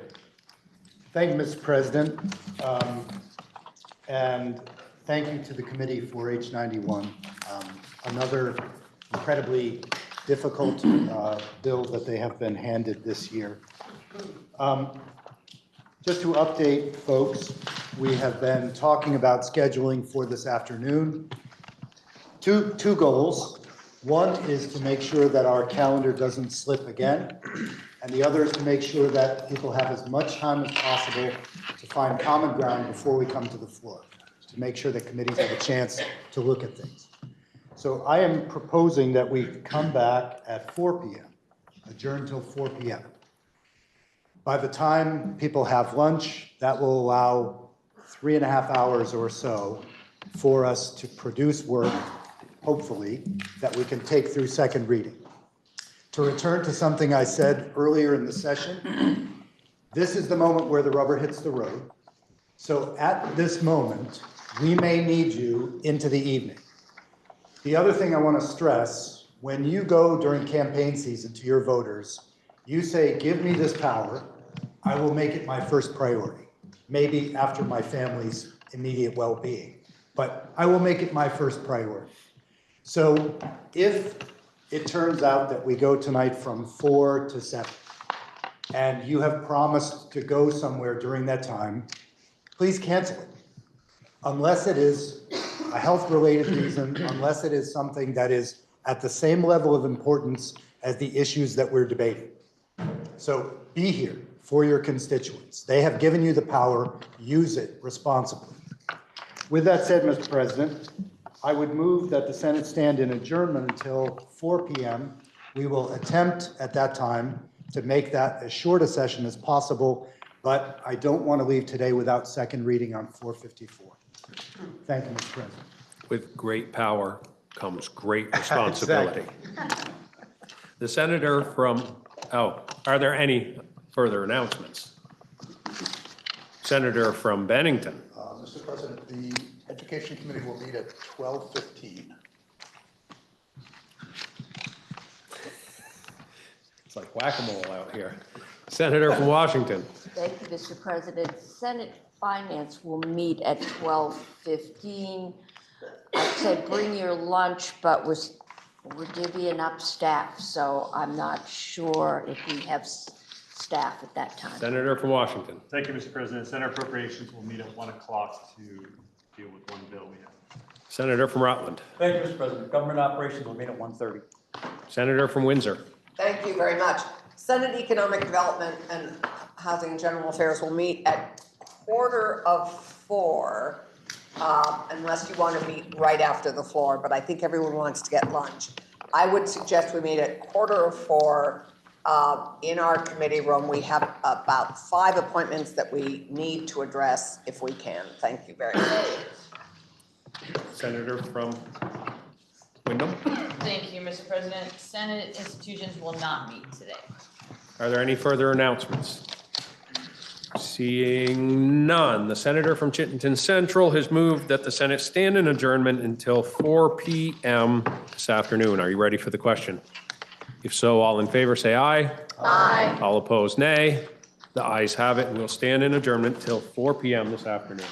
Thank you, Mr. President. And thank you to the committee for H 91. Another incredibly difficult bill that they have been handed this year. Just to update folks, we have been talking about scheduling for this afternoon. Two goals. One is to make sure that our calendar doesn't slip again, and the other is to make sure that people have as much time as possible to find common ground before we come to the floor, to make sure that committees have a chance to look at things. So I am proposing that we come back at 4 p.m., adjourn till 4 p.m. By the time people have lunch, that will allow 3.5 hours or so for us to produce work, hopefully, that we can take through second reading. To return to something I said earlier in the session, this is the moment where the rubber hits the road. So at this moment, we may need you into the evening. The other thing I want to stress, when you go during campaign season to your voters, you say, give me this power, I will make it my first priority, maybe after my family's immediate well-being, but I will make it my first priority. So if it turns out that we go tonight from 4 to 7, and you have promised to go somewhere during that time, please cancel it. Unless it is a health-related reason, unless it is something that is at the same level of importance as the issues that we're debating. So be here for your constituents. They have given you the power, use it responsibly. With that said, Mr. President, I would move that the Senate stand in adjournment until 4 p.m. We will attempt at that time to make that as short a session as possible, but I don't want to leave today without second reading on 454. Thank you, Mr. President. With great power comes great responsibility. The senator from, are there any further announcements? Senator from Bennington. Mr. President, the Education Committee will meet at 12:15. It's like whack-a-mole out here. Senator from Washington. Thank you, Mr. President. Senate Finance will meet at 12:15. I'd say bring your lunch, but we're divvying up staff, so I'm not sure if we have staff at that time. Senator from Washington. Thank you, Mr. President. Senate Appropriations will meet at 1 o'clock to deal with one bill we have. Senator from Rutland. Thank you, Mr. President. Government Operations will meet at 1:30. Senator from Windsor. Thank you very much. Senate Economic Development and Housing and General Affairs will meet at 3:45, unless you want to meet right after the floor, but I think everyone wants to get lunch. I would suggest we meet at 3:45 in our committee room. We have about 5 appointments that we need to address if we can. Thank you very much. Senator from Wyndham. Thank you, Mr. President. Senate institutions will not meet today. Are there any further announcements? Seeing none, the senator from Chittenden Central has moved that the Senate stand in adjournment until 4 p.m. this afternoon. Are you ready for the question? If so, all in favor say aye. Aye. All opposed, nay. The ayes have it, and we'll stand in adjournment till 4 p.m. this afternoon.